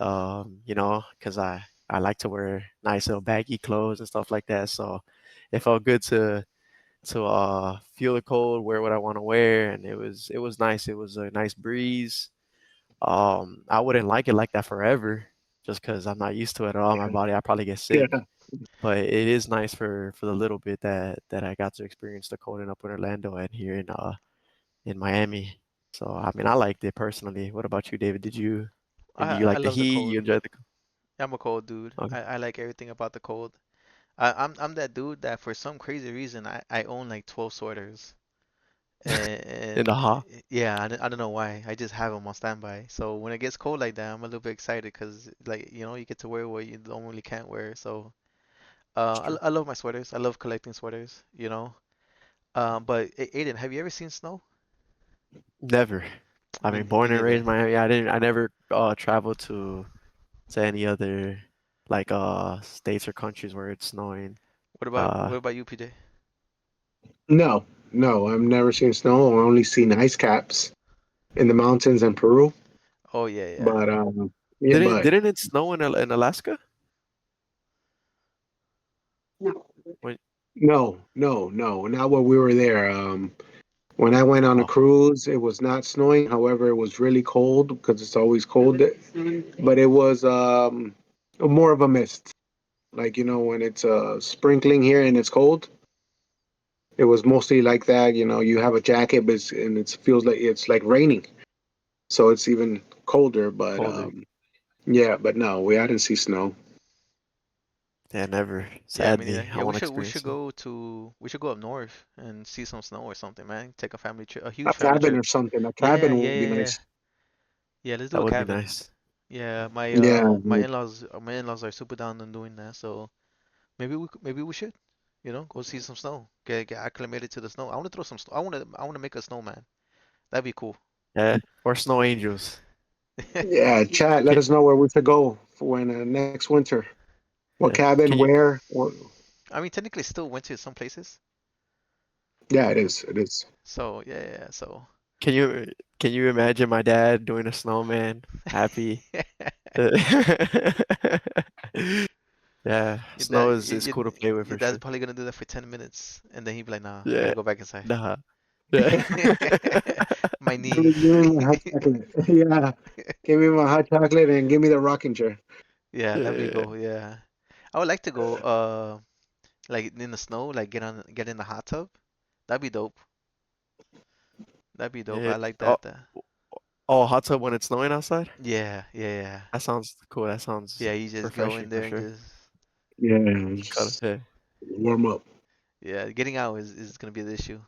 because I like to wear nice little baggy clothes and stuff like that. So it felt good to feel the cold, wear what I want to wear, and it was nice. It was a nice breeze. I wouldn't like it like that forever, just because I'm not used to it at all. My body, I probably get sick. Yeah, But it is nice for the little bit that I got to experience the cold up in Orlando and here in Miami. So I mean, I liked it personally. What about you, David? Did you I like the love the heat? cold. You enjoyed the I'm a cold dude. okay. I like everything about the cold. I'm that dude that for some crazy reason I own like 12 sweaters. In the And hot? yeah, I don't know why. I just have them on standby. So when it gets cold like that, I'm a little bit excited because like you get to wear what you normally can't wear. So It's true. I love my sweaters. I love collecting sweaters. But Aiden, have you ever seen snow? Never. I mean, Me born and neither. raised Miami. I never traveled to any other like states or countries where it's snowing. What Uh, about you, PJ? no, no, I've never seen snow. I've only seen ice caps in the mountains in Peru. Oh yeah, yeah. But yeah, didn't but didn't it snow in Alaska? When no, not when we were there. When I went on a oh, cruise, it was not snowing. However, it was really cold because it's always cold. But it was more of a mist. Like when it's sprinkling here and it's cold, it was mostly like that. You have a jacket, but and it feels like it's like raining, so it's even colder. But colder. yeah, but no, I didn't see snow. Yeah, never. Yeah, me neither. Sadly, I Yeah, want to we should experience it. we should go up north and see some snow or something, man. Take a family trip, a A huge family cabin trip. or something. A Yeah, cabin yeah, would be yeah, yeah. nice. Yeah, let's do That a would be cabin. nice. Yeah, my Yeah, in-laws are super down on doing that. So maybe we should, go see some snow. Get acclimated to the snow. I want to throw some snow. I want to make a snowman. That'd be cool. Yeah, or snow angels. yeah. Chat. Let Can, us know where we should go for when next winter. What yeah. cabin? Can you Where? What? I mean, technically, still went to some places. Yeah, it is. It is. So yeah, yeah, yeah, so. can you can you imagine my dad doing a snowman? Happy. Yeah, snow is cool to play with for That's sure. probably gonna do that for 10 minutes, and then he'd be like, "Nah, I Yeah. gotta go back inside." Nah. Yeah. My Give knee. me, give me my hot chocolate. Yeah, give me my hot chocolate and give me the rocking chair. Yeah, that'd be Yeah. cool. Yeah, I would like to go. Like in the snow, like get in the hot tub. That'd be dope. That'd be dope. Yeah. I like Oh, that. oh, hot tub when it's snowing outside? Yeah, yeah, yeah. That sounds cool. That sounds Yeah, you just go in refreshing for there and sure. just Yeah, Got just yeah. warm up. yeah. Getting out is gonna be the issue.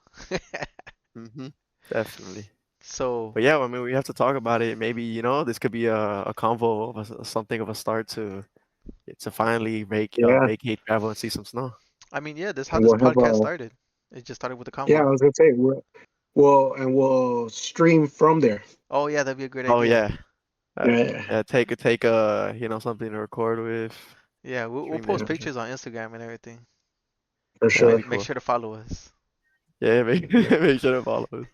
Mm-hmm. Definitely. So, But yeah, I mean, we have to talk about it. Maybe, this could be a convo of something of a start to finally Yeah, vacate travel and see some snow. I mean, yeah, this how and this we'll have podcast a. started. It just started with a Yeah, I convo. was gonna say we'll stream from there. Oh yeah, that'd be a great Oh idea. yeah. Yeah, Yeah, take something to record with, Yeah, we'll stream post that. yeah, pictures on Instagram and everything. for That'd sure. be Make cool. sure to follow us. Yeah, make sure to follow us.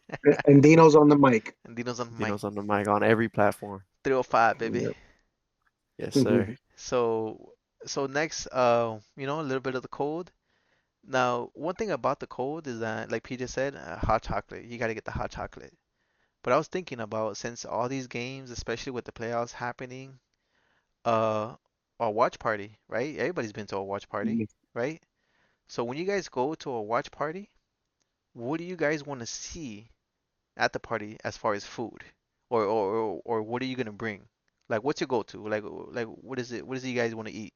And Dino's on the mic. And Dino's on mic Dino's on the mic on every platform. 305, baby. Yeah. Yes, sir. So next, a little bit of the cold. Now, one thing about the cold is that, like Peter said, hot chocolate. You gotta get the hot chocolate. But I was thinking about since all these games, especially with the playoffs happening, uh, a watch party, right? Everybody's been to a watch party, right? So when you guys go to a watch party, what do you guys want to see at the party as far as food, or what are you gonna bring? Like, what's your go-to? Like what is it? What is it you guys want to eat?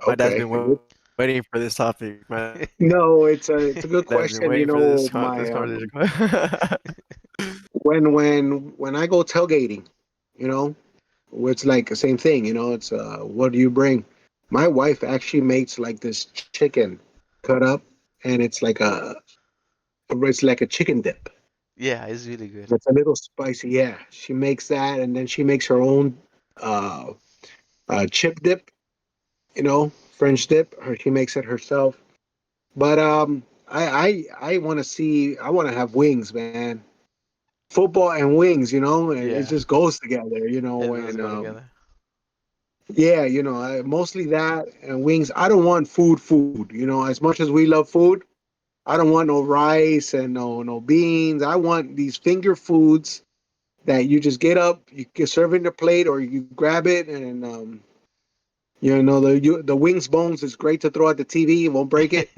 My dad's been Okay. waiting for this topic. My dad's been waiting for this No, it's a this good question. conversation. You know, my when I go tailgating, you know, it's like the same thing. You know, it's what do you bring? My wife actually makes like this chicken cut up, and it's like a chicken dip. Yeah, it's really good. It's a little spicy. Yeah, she makes that, and then she makes her own uh, chip dip. You know, French dip. Her She makes it herself. But I want to see. I want to have wings, man. Football and wings. You know, it Yeah, just goes together. You it know, does and go together. yeah, you know, mostly that and wings. I don't want food. You know, as much as we love food, I don't want no rice and no beans. I want these finger foods that you just get up, you can serve in the plate, or you grab it, and the wings bones is great to throw at the TV. It won't break it.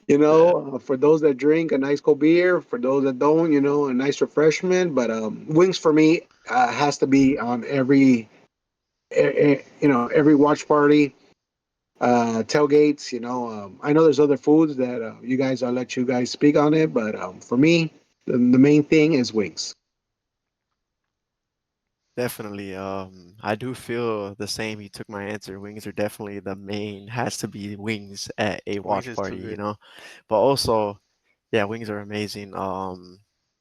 Yeah, For those that drink a nice cold beer, for those that don't, a nice refreshment. But wings for me has to be on every watch party, tailgates. I know there's other foods that I'll let you guys speak on it, but for me, the main thing is wings. Definitely. I do feel the same. You took my answer. Wings are definitely the main, has to be wings at a wings watch is too party, good. But also, yeah, wings are amazing.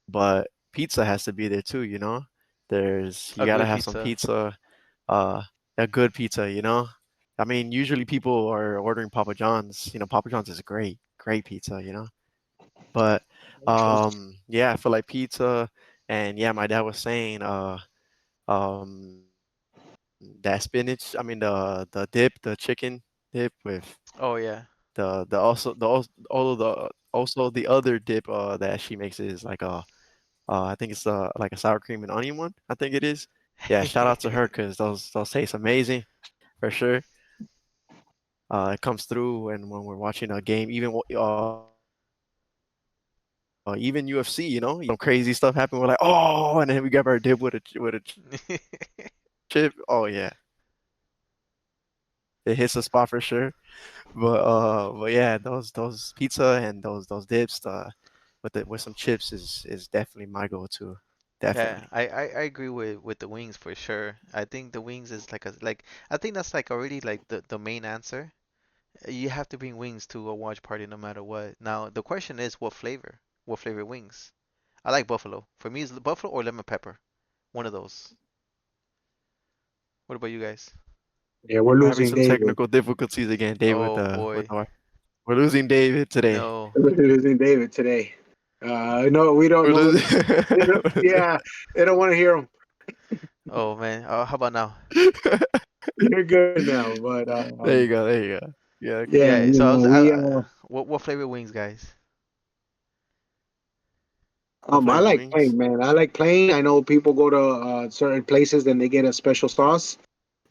But pizza has to be there too, you A gotta good have some pizza. pizza, uh, a good pizza. I mean, usually people are ordering Papa John's. Papa John's is great, great pizza. But yeah, I feel like pizza, and yeah, my dad was saying, that spinach. I mean the dip, the chicken dip with Oh yeah. also the other dip that she makes is like I think it's like a sour cream and onion one. I think it is. Yeah, shout out to her because those taste amazing for sure. It comes through, and when we're watching a game, even UFC, some crazy stuff happen. We're like, oh, and then we grab our dip with a chip. Oh yeah, it hits the spot for sure. But yeah, those pizza and those dips with some chips is definitely my go-to. Yeah, Definitely. I agree with the wings for sure. I think the wings is like I think that's like already like the main answer. You have to bring wings to a watch party no matter what. Now the question is what flavor? What flavor wings? I like buffalo. For me, it's buffalo or lemon pepper. One of those. What about you guys? Yeah, we're We're having losing some David. technical difficulties again, Dave, Oh with boy. our we're losing David today. No. We're losing David today. No, we don't We're know. losing. Yeah, they don't want to hear him. Oh man. How about now? You're good now, but There you go. There you go. Yeah, yeah, Yeah. So I was we what flavor wings, guys? what I flavor like wings? plain, man. I like plain. I know people go to certain places and they get a special sauce.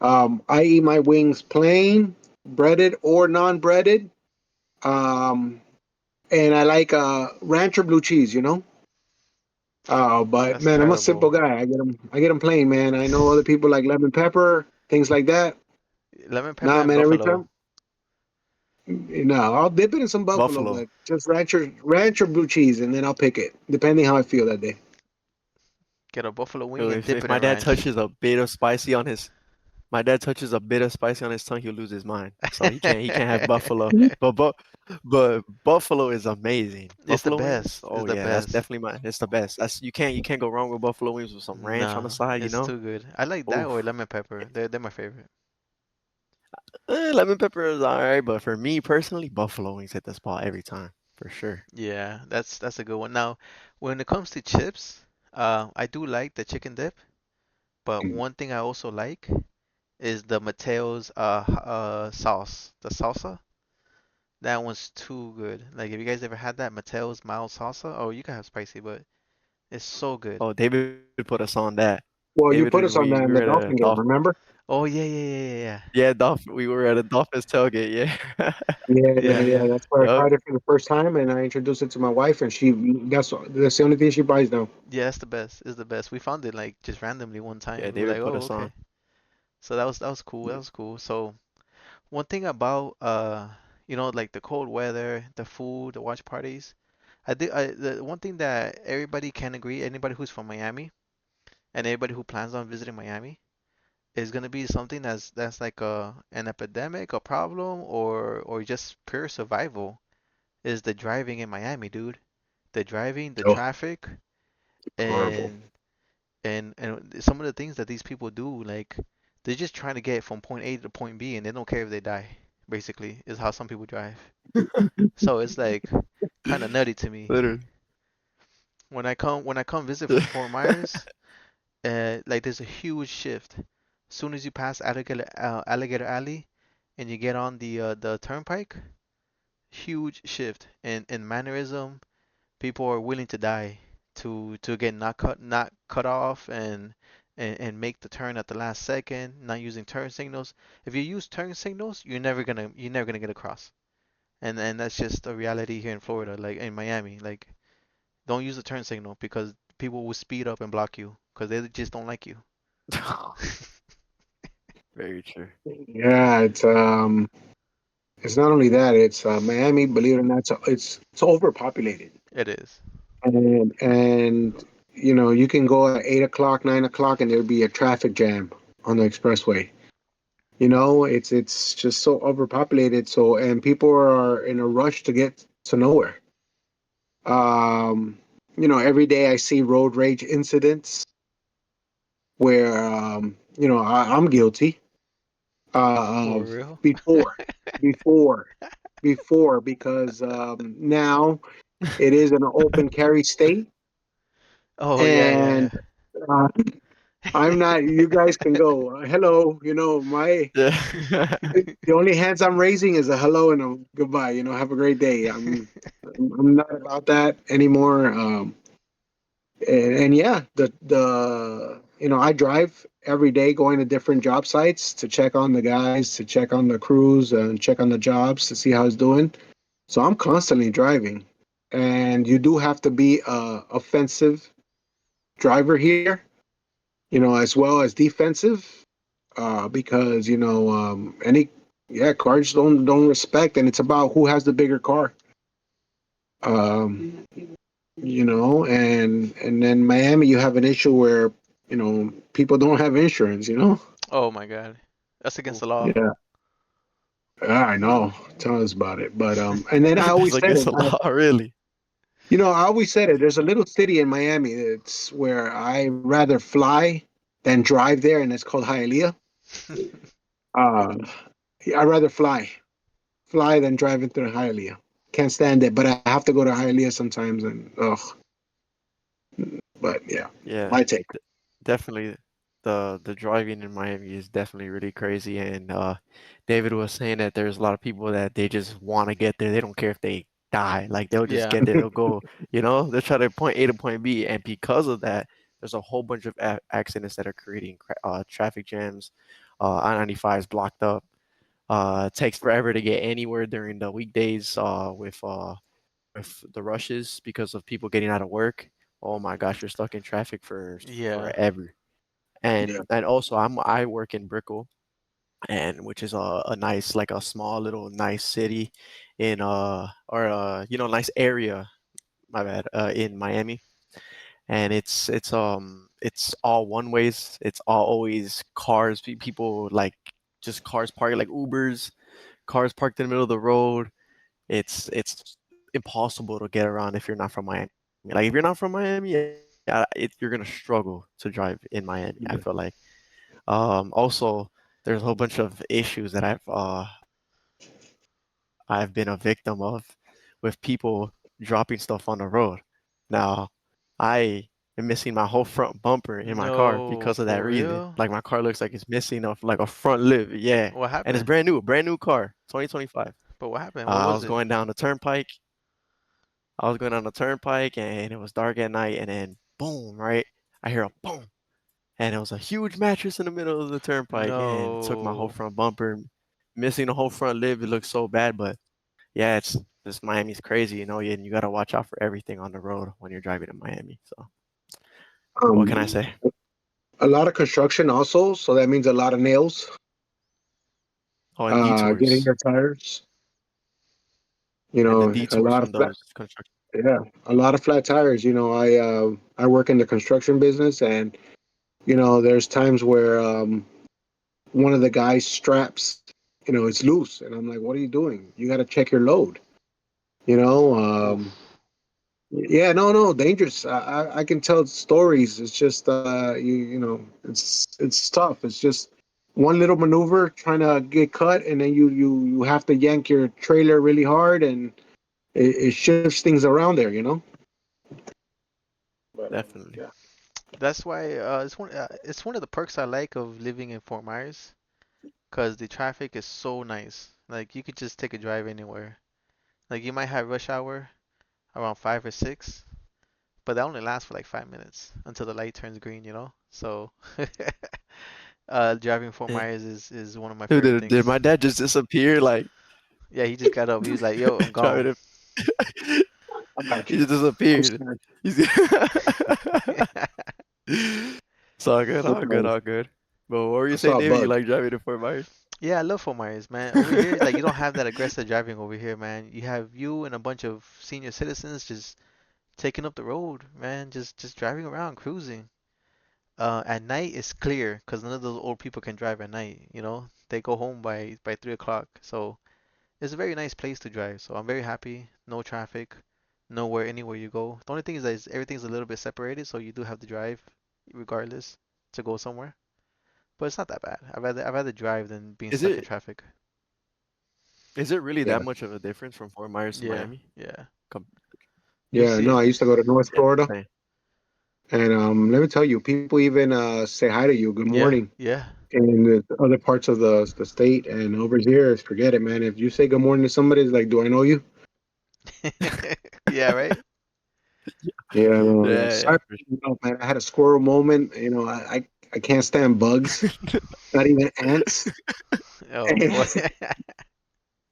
I eat my wings plain, breaded or non-breaded. Um, and I like rancher blue cheese. But That's man, I'm a simple terrible. guy. I get them plain, man. I know other people like lemon pepper, things like that. Lemon pepper Nah, and man. Every buffalo. time, no, I'll dip it in some buffalo, Buffalo. but just rancher blue cheese, and then I'll pick it depending how I feel that day. Get a buffalo Yo, wing and if dip if it my in dad ranch. touches a bit of spicy on his my dad touches a bit of spicy on his tongue, he'll lose his mind. So he can't have buffalo. But buffalo is amazing. It's the Buffalo wings, best. It's oh the yeah, that's best. definitely it's the best. That's you can't go wrong with buffalo wings with some ranch on the No, it's side. too good. I like that or Oof. lemon pepper. They're my favorite. Lemon pepper is alright, but for me personally, buffalo wings hit the spot every time for sure. Yeah, that's a good one. Now, when it comes to chips, I do like the chicken dip, but one thing I also like is the Mateo's sauce, the salsa. That one's too good. Like, have you guys ever had that Mateo's mild salsa? Oh, you can have spicy, but it's so good. Oh, David put us on that. Well, David, you put us on we that were in at the a Dolphin game, remember? Oh yeah, yeah, yeah, yeah, yeah. yeah, we were at a Dolphins tailgate. Yeah. Yeah, yeah, Yeah, yeah. yeah. That's where I Yup. tried it for the first time, and I introduced it to my wife, and that's the only thing she buys now. Yeah, it's the best. It's the best. We found it like just randomly one Yeah, time. We're David like, put oh, us on. okay. So that was cool. That was cool. So one thing about like the cold weather, the food, the watch parties. The one thing that everybody can agree, anybody who's from Miami and anybody who plans on visiting Miami, is gonna be something that's like an epidemic, a problem, or just pure survival. Is the driving in Miami, dude. The driving, the Oh, traffic, horrible. and some of the things that these people do, like they're just trying to get from point A to point B, and they don't care if they die. Basically, is how some people drive. So it's like kind of nutty to me. Literally. When I come visit from Fort Myers, like there's a huge shift. As soon as you pass Alligator Alley, and you get on the turnpike, huge shift in mannerism. People are willing to die to get not cut off and make the turn at the last second, not using turn signals. If you use turn signals, you're never gonna get across. And that's just a reality here in Florida, like in Miami. Like don't use the turn signal because people will speed up and block you because they just don't like you. Very true. Yeah, it's not only that. It's Miami. Believe it or not, it's overpopulated, It is. and you can go at 8 o'clock, 9 o'clock, and there'll be a traffic jam on the expressway. It's just so overpopulated. So and people are in a rush to get to nowhere. Um, every day I see road rage incidents where I'm guilty For of real? before, before, before because now it is an open carry state, Oh yeah, yeah, and uh, I'm not. You guys can go. Hello, my Yeah. the only hands I'm raising is a hello and a goodbye. Have a great day. I'm not about that anymore. And yeah, I drive every day going to different job sites to check on the guys, to check on the crews, and check on the jobs to see how it's doing. So I'm constantly driving, and you do have to be a offensive driver here, as well as defensive, because any cars don't respect, and it's about who has the bigger car. Um, and then Miami, you have an issue where people don't have insurance. Oh my God. That's against the Oof. law. Yeah, yeah, I know. Tell us about it. But and then I That's always said against it. the law, really. I always said it. There's a little city in Miami. It's where I rather fly than drive there, and it's called Hialeah. Uh, I rather fly than driving through Hialeah. Can't stand it, but I have to go to Hialeah sometimes, and ugh. But yeah, Yeah, my take. d definitely the driving in Miami is definitely really crazy. And David was saying that there's a lot of people that they just want to get there. They don't care if they die. Like they'll just Yeah. get there. They'll go, they'll try to point A to point B. And because of that, there's a whole bunch of a accidents that are creating traffic jams. I-95 is blocked up. It takes forever to get anywhere during the weekdays with the rushes because of people getting out of work. Oh my gosh, you're stuck in traffic for Yeah. forever. Yeah, And also I work in Brickell, and which is a nice, like a small little nice city in or nice area, my bad, in Miami. And it's all one ways. It's all always cars, people like just cars parked like Ubers, cars parked in the middle of the road. It's impossible to get around if you're not from Miami. Like if you're not from Miami, you're gonna struggle to drive in Miami, I feel like. yeah, Also, there's a whole bunch of issues that I've been a victim of with people dropping stuff on the road. Now, I and missing my whole front bumper in my car No, because of that for reason. real? Like my car looks like it's missing off like a front lip. Yeah, What and it's happened? brand new car, 2025. But what happened? What I was was it? going down the turnpike. I was going down the turnpike, and it was dark at night, and then boom, right? I hear a boom, and it was a huge mattress in the middle of the turnpike, and it took my whole No. front bumper, missing the whole front lip. It looked so bad, but yeah, it's this Miami's crazy, you know, and you gotta watch out for everything on the road when you're driving in Miami. So what can I Um, say? a lot of construction also, so that means a lot of nails. Oh, and Getting detours your tires. and the A detours lot of from those construction. yeah, a lot of flat tires. I work in the construction business, and there's times where one of the guys straps, it's loose, and I'm like, what are you doing? You got to check your load. You know, Oof. yeah, no, no, dangerous. I can tell stories. It's just it's tough. It's just one little maneuver trying to get cut, and then you have to yank your trailer really hard, and it shifts things around there. But Definitely. yeah. That's why it's one of the perks I like of living in Fort Myers, 'cause the traffic is so nice. Like you could just take a drive anywhere. Like you might have rush hour around 5 or 6, but that only lasts for like 5 minutes until the light turns green, you know? So driving Fort Eh. Myers is one of my Dude, favorite did things. my dad just disappear? Like Yeah, he just got up. He was like, "Yo, I'm gone." driving to I got he you. just I'm disappeared. scared. He's It's all good, all good, all good. But what were I you saying, saw a David? You bug. like driving to Fort Myers? Yeah, I love Fort Myers, man. Over here, like you don't have that aggressive driving over here, man. You have you and a bunch of senior citizens just taking up the road, man. Just driving around, cruising. At night it's clear because none of those old people can drive at night. You know, they go home by 3 o'clock. So it's a very nice place to drive. So I'm very happy. No traffic, nowhere anywhere you go. The only thing is that everything's a little bit separated, so you do have to drive regardless to go somewhere. But it's not that bad. I'd rather drive than being Is stuck in it traffic. is it really that Yeah, much of a difference from Fort Myers to Yeah, Miami? yeah. Com- You yeah. see No, it. I used to go to North yeah, Florida, same. and let me tell you, people even say hi to you, good Yeah, morning, yeah. in the other parts of the state, and over here, forget it, man. If you say good morning to somebody, it's like, do I know you? Yeah, right? Yeah, no, yeah. Yeah, Sorry, yeah, for man. I had a squirrel moment. I can't stand bugs, not even ants. Oh boy.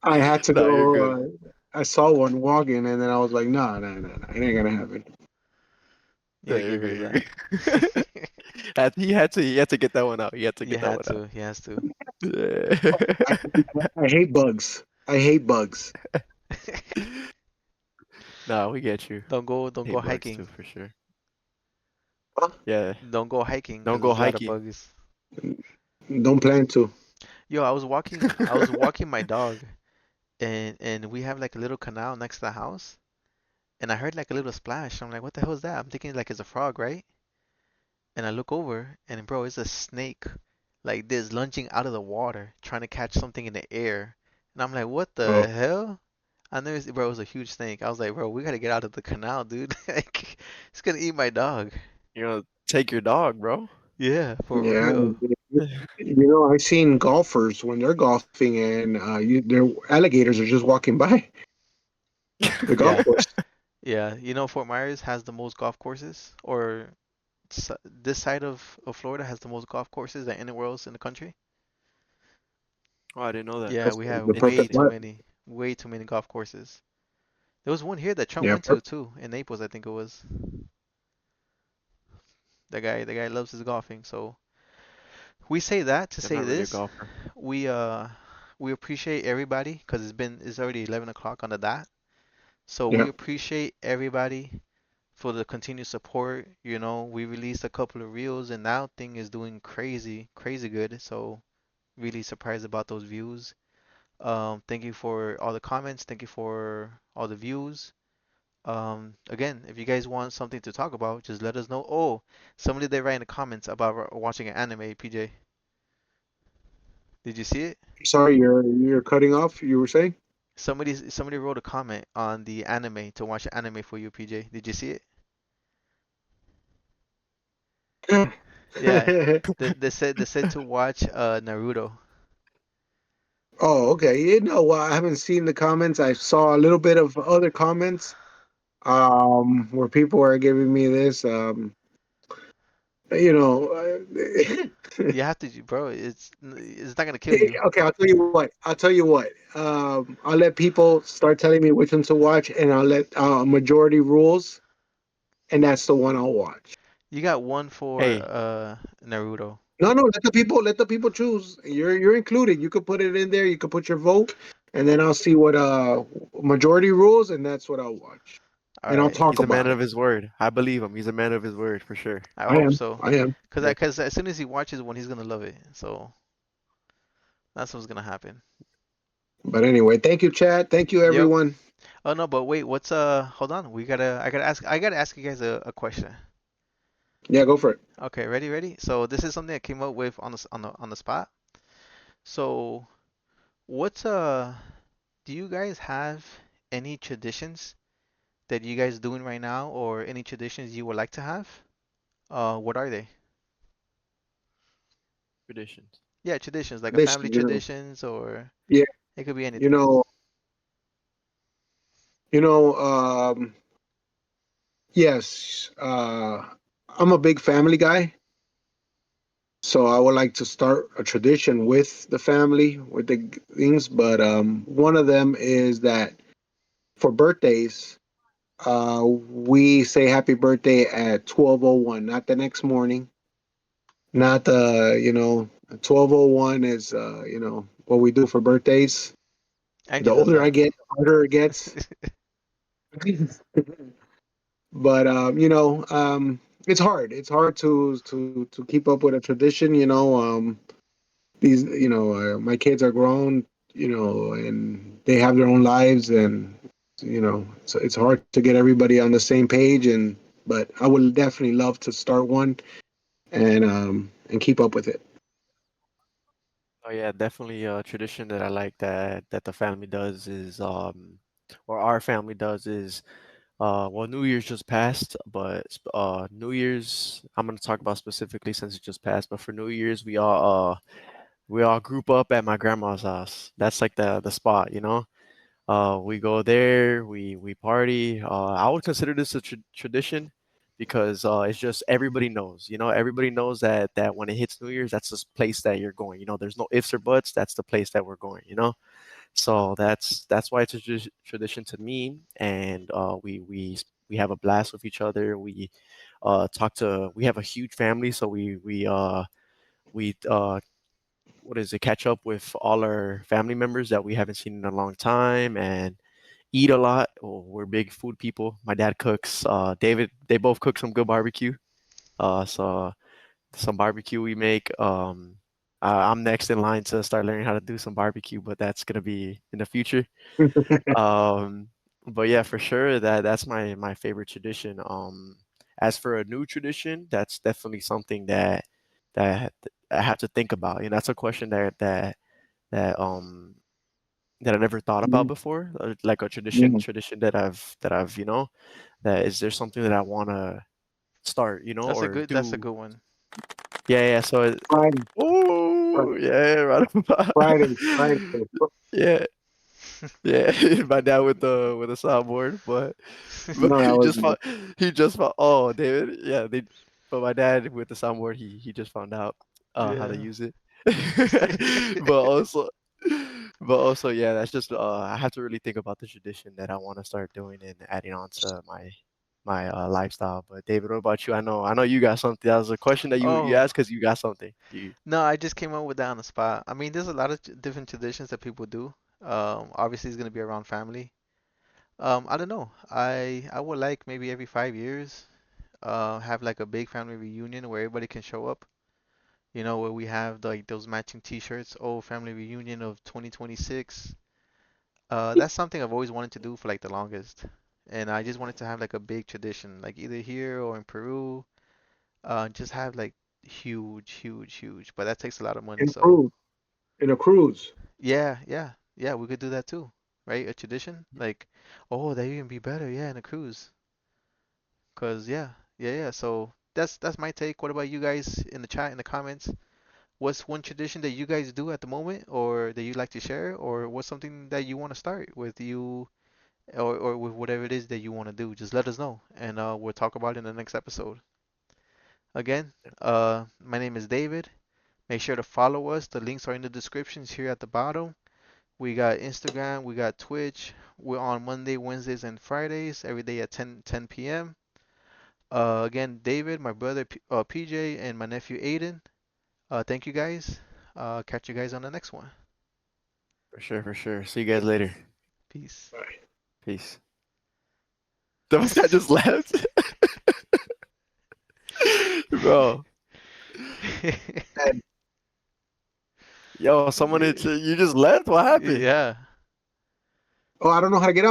I had to Nah, you're go. good. I saw one walking, and then I was like, no, no, no, no, it ain't gonna happen. You Nah, gotta get you're rid good, of you're that. good. He had to get that one out. He had to You get that had one out. to. He has to. I, Yeah. I hate bugs. I hate bugs. Nah, we get you. Don't Hate go bugs hiking. too, for sure. Huh? Yeah. Don't go hiking Don't because go there's a lot of hiking. bugs. Don't plan to. Yo, I was walking my dog and we have like a little canal next to the house and I heard like a little splash. I'm like, what the hell is that? I'm thinking like it's a frog, right? And I look over and bro, it's a snake like this lunging out of the water trying to catch something in the air. And I'm like, what Oh, the hell? I never bro, it was a huge snake. I was like, bro, we gotta get out of the canal, dude. Like, it's gonna eat my dog. You're gonna take your dog, bro. Yeah, for yeah. real. I seen golfers when they're golfing, and their alligators are just walking by the golf Yeah, course. yeah. You know, Fort Myers has the most golf courses, or this side of Florida has the most golf courses than anywhere else in the country. Oh, I didn't know that. Yeah, That's we have the way perfect too what? many, way too many golf courses. There was one here that Trump Yeah, went to too, in Naples, I think it was. The guy loves his golfing, so we say that to I'm say not really a this. golfer. We uh we appreciate everybody because it's already 11 o'clock on the dot. So yeah. we appreciate everybody for the continued support. You know, we released a couple of reels and now thing is doing crazy, crazy good. So really surprised about those views. Thank you for all the comments. Thank you for all the views. Again, if you guys want something to talk about, just let us know. Oh, somebody did write in the comments about watching an anime, PJ. Did you see it? Sorry, you're cutting off. You were saying? Somebody wrote a comment on the anime to watch anime for you, PJ. Did you see it? Yeah, they said to watch Naruto. Oh, okay. You know, well, I haven't seen the comments. I saw a little bit of other comments where people are giving me this you know You have to, bro. It's not gonna kill you. okay, I'll tell you what. I'll tell you what. I'll let people start telling me which one to watch, and I'll let majority rules, and that's the one I'll watch. You got one for Hey, Naruto. No, no, let the people choose. You're included. You could put it in there. You could put your vote, and then I'll see what majority rules, and that's what I'll watch, All and I'll right. talk he's a man about of it. his word. I believe him. He's a man of his word for sure. I I hope am. so. I am. Cause Yeah. cause as soon as he watches one, he's gonna love it. So that's what's gonna happen. But anyway, thank you, Chad. Thank you, Yep. everyone. Oh no, but wait. What's Hold on. I gotta ask you guys a question. Yeah, go for it. Okay, ready? So this is something I came up with on the spot. So what's do you guys have any traditions that you guys doing right now, or any traditions you would like to have? What are they? Traditions. Yeah, traditions like a This, family traditions, or yeah, it could be you anything. know, you know, um, yes, I'm a big family guy, so I would like to start a tradition with the family, with the things. But one of them is that for birthdays, we say happy birthday at 12:01, not the next morning, not the 12:01 is what we do for birthdays. The Angie does older I that. get, the harder it gets. But it's hard. It's hard to keep up with a tradition. These my kids are grown. And they have their own lives, and so it's hard to get everybody on the same page. But I would definitely love to start one and keep up with it. Oh yeah, definitely a tradition that I like that the family does is or our family does is well, New Year's just passed, but New Year's I'm gonna talk about specifically since it just passed. But for New Year's, we all group up at my grandma's house. That's like the spot, you know. We go there, we party. I would consider this a tradition because it's just everybody knows, you know, everybody knows that when it hits New Year's, that's the place that you're going. You know, there's no ifs or buts. That's the place that we're going. You know, so that's why it's a tradition to me. And we have a blast with each other. We talk to. We have a huge family, so we what is it? Catch up with all our family members that we haven't seen in a long time, and eat a lot. Oh, we're big food people. My dad cooks. David, they both cook some good barbecue. So some barbecue we make. I'm next in line to start learning how to do some barbecue, but that's gonna be in the future. Um, but yeah, for sure that's my favorite tradition. As for a new tradition, that's definitely something that I have to think about. You know, that's a question that that I never thought about Mhm. before. Like a tradition Yeah. tradition that I've that is there something that I want to start, or That's a do. good one. Yeah, yeah. So, Friday, oh, yeah, right about. Friday. Yeah, yeah. My dad with the soundboard, but No, that he was just found Oh, David, yeah. But my dad with the soundboard, he just found out how to Yeah. use it. But also, yeah. That's just I have to really think about the tradition that I want to start doing and adding on to my lifestyle. But David, what about you? I know you got something. That was a question that you Oh, asked because you got something. You no, I just came up with that on the spot. I mean, there's a lot of different traditions that people do. Obviously, it's gonna be around family. I don't know. I would like maybe every 5 years, have like a big family reunion where everybody can show up. Where we have like those matching T-shirts. Oh, family reunion of 2026. That's something I've always wanted to do for like the longest, and I just wanted to have like a big tradition, like either here or in Peru. Just have like huge, huge, huge. But that takes a lot of money, in a so. cruise. In a cruise. Yeah, we could do that too, right? A tradition, like, oh, that even be better, yeah, in a cruise. 'Cause yeah, yeah, yeah. So that's my take. What about you guys in the chat in the comments? What's one tradition that you guys do at the moment, or that you'd like to share, or what's something that you want to start with you, or with whatever it is that you want to do? Just let us know, and we'll talk about it in the next episode. Again, my name is David. Make sure to follow us. The links are in the descriptions here at the bottom. We got Instagram, we got Twitch. We're on Monday, Wednesdays, and Fridays every day at 10 p.m. Again, David, my brother PJ, and my nephew Aiden. Thank you guys. Catch you guys on the next one. For sure, for sure. See you guys later. Peace. Peace. The guy just left. Bro. Yo, someone Yeah. you just left? What happened? Yeah. Oh, I don't know how to get